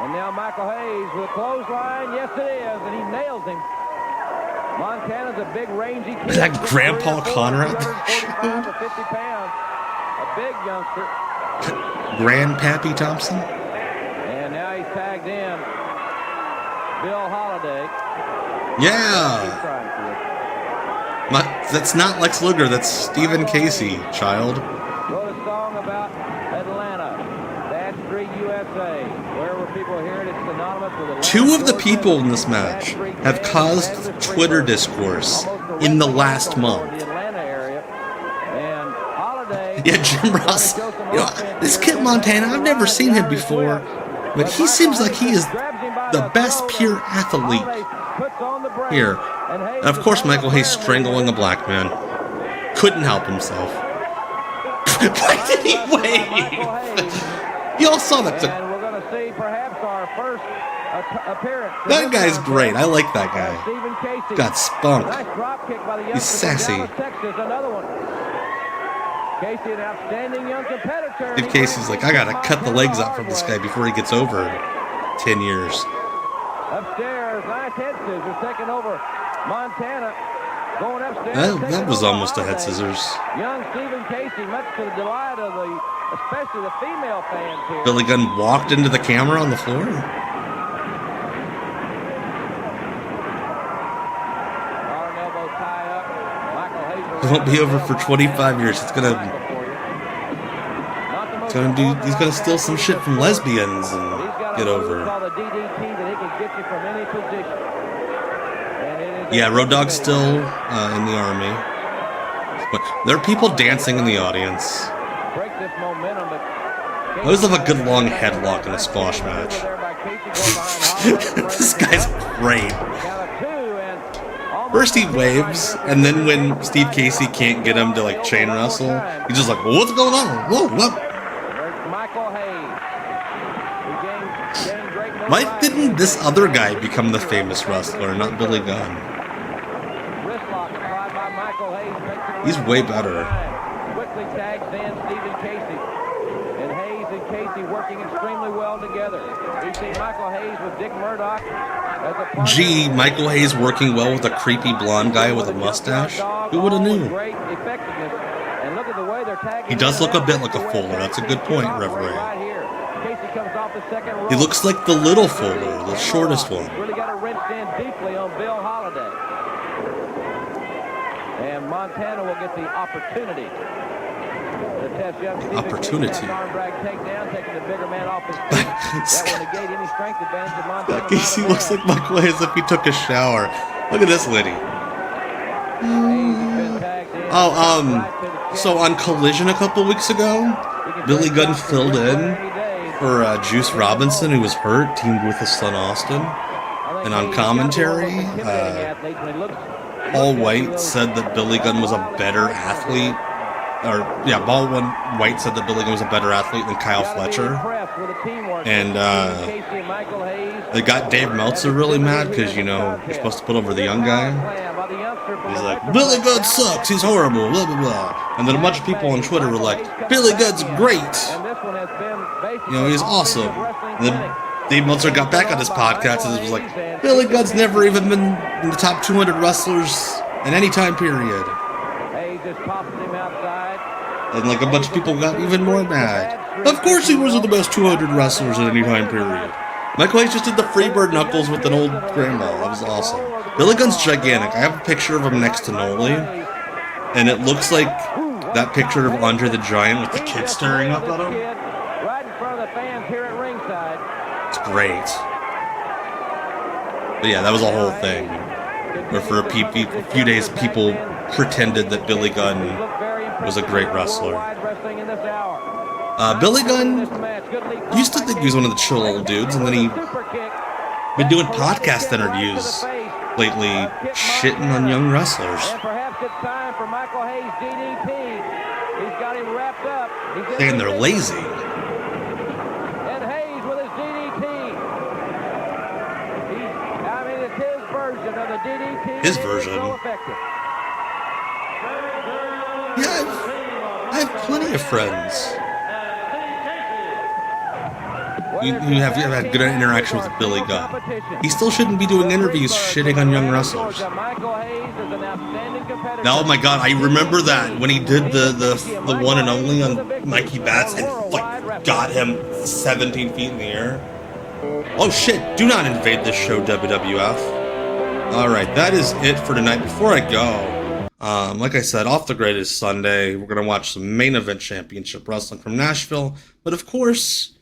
And now Michael Hayes with a clothesline. Yes, it is. And he nails him. Montana's a big, rangy kid. Is that Grandpa Connor out there? 45 to 50 pounds. A big youngster. Grandpappy Thompson? And now he's tagged in. Bill Holiday. Yeah. That's not Lex Luger. That's Stephen Casey, child. Wrote a song about Atlanta. Bad Street, USA. Wherever people hear it, it's synonymous with Atlanta. Two of the people in this match have caused Twitter discourse in the last month. Yeah, Jim Ross. You know, this Kit Montana, I've never seen him before, but he seems like he is the best pure athlete here. And of course, Michael Hayes strangling a black man. Couldn't help himself. Why did he wave? Y'all saw that. That guy's great. I like that guy. Got spunk. He's sassy. Steve Casey's like, I gotta cut the legs out from this guy before he gets over 10 years. Upstairs, nice head scissors taking over Montana. Going upstairs. That was almost a head scissors. Young Stephen Casey, much to the delight of especially the female fans here. Billy Gunn walked into the camera on the floor. It won't be over for 25 years. He's gonna steal some shit from lesbians and get over. Yeah, Road Dogg's still in the army. But there are people dancing in the audience. I always love a good long headlock in a squash match. This guy's great. First he waves, and then when Steve Casey can't get him to like chain wrestle, he's just like, well, what's going on? Whoa, whoa. Why didn't this other guy become the famous wrestler, not Billy Gunn? He's way better. Quickly tags in Stephen Casey. And Hayes and Casey working extremely well together. We see Michael Hayes with Dick Murdoch. Gee, Michael Hayes working well with a creepy blonde guy with a mustache? Who would have knew? Great effectiveness. And And look at the way they're tagging. He does look a bit like a Fuller. That's a good point, referee. Casey comes off the second rope. He looks like the little Fuller, the shortest one. Really got it wrenched in deeply on Bill Holiday. And Montana will get the opportunity. Opportunity. Taking the bigger man off his feet. That will negate any strength advantage of Montana. Casey looks like Michael Hayes if he took a shower. Look at this lady. So on Collision a couple weeks ago, Billy Gunn filled in for Juice Robinson, who was hurt, teamed with his son Austin. And on commentary, Paul White said that Billy Gunn was a better athlete. Paul White said that Billy Gunn was a better athlete than Kyle Fletcher. And they got Dave Meltzer really mad because, you know, you're supposed to put over the young guy. He's like, Billy Gunn sucks, he's horrible, blah, blah, blah. And then a bunch of people on Twitter were like, Billy Gunn's great. You know, he's awesome. And then Dave Meltzer got back on his podcast and was like, Billy Gunn's never even been in the top 200 wrestlers in any time period. And like a bunch of people got even more mad. Of course he wasn't the best 200 wrestlers at any time period. Michael Hayes just did the Freebird Knuckles with an old grandma. That was awesome. Billy Gunn's gigantic. I have a picture of him next to Noli. And it looks like that picture of Andre the Giant with the kid staring up at him. Right in front of the fans here at ringside. It's great. But yeah, that was a whole thing. Where for a few days people pretended that Billy Gunn was a great wrestler. Billy Gunn used to think he was one of the chill old dudes, and then he been doing podcast interviews lately, shitting on young wrestlers. And perhaps it's time for Michael Hayes' DDT. He's got him wrapped up. Saying they're lazy. And Hayes with his DDT. It's his version of the DDT. His version. So effective. Yeah, I have plenty of friends. You have had good interaction with Billy Gunn. He still shouldn't be doing interviews shitting on young wrestlers. Now, oh my god, I remember that when he did the one and only on Mikey Batts and like got him 17 feet in the air. Oh shit, do not invade this show, WWF. Alright, that is it for tonight. Before I go, like I said, Off the Grid is Sunday. We're going to watch some main event championship wrestling from Nashville. But of course,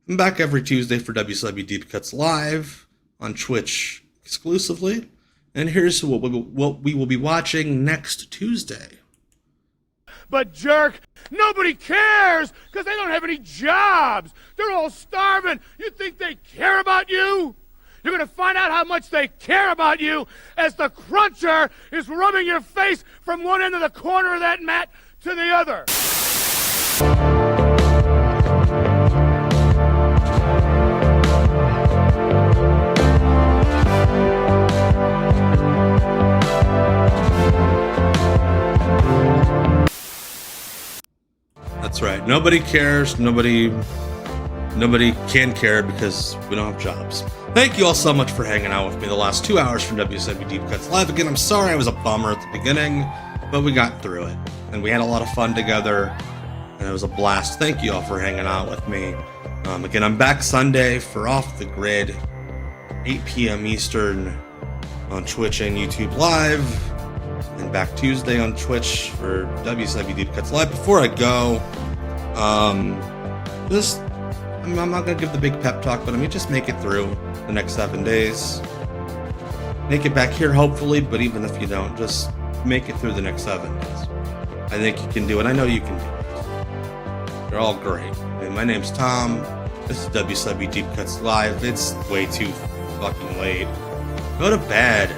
I'm back every Tuesday for WCW Deep Cuts Live on Twitch exclusively. And here's what we will be watching next Tuesday. But jerk, nobody cares because they don't have any jobs. They're all starving. You think they care about you? You're going to find out how much they care about you as the cruncher is rubbing your face from one end of the corner of that mat to the other. That's right. Nobody cares. Nobody can care because we don't have jobs. Thank you all so much for hanging out with me the last 2 hours from WCW Deep Cuts Live. Again, I'm sorry I was a bummer at the beginning, but we got through it. And we had a lot of fun together, and it was a blast. Thank you all for hanging out with me. Again, I'm back Sunday for Off the Grid, 8 p.m. Eastern on Twitch and YouTube Live, and back Tuesday on Twitch for WCW Deep Cuts Live. Before I go, I'm not going to give the big pep talk, but just make it through the next 7 days. Make it back here, hopefully, but even if you don't, just make it through the next 7 days. I think you can do it. I know you can do it. You're all great. And my name's Tom. This is WCW Deep Cuts Live. It's way too fucking late. Go to bed.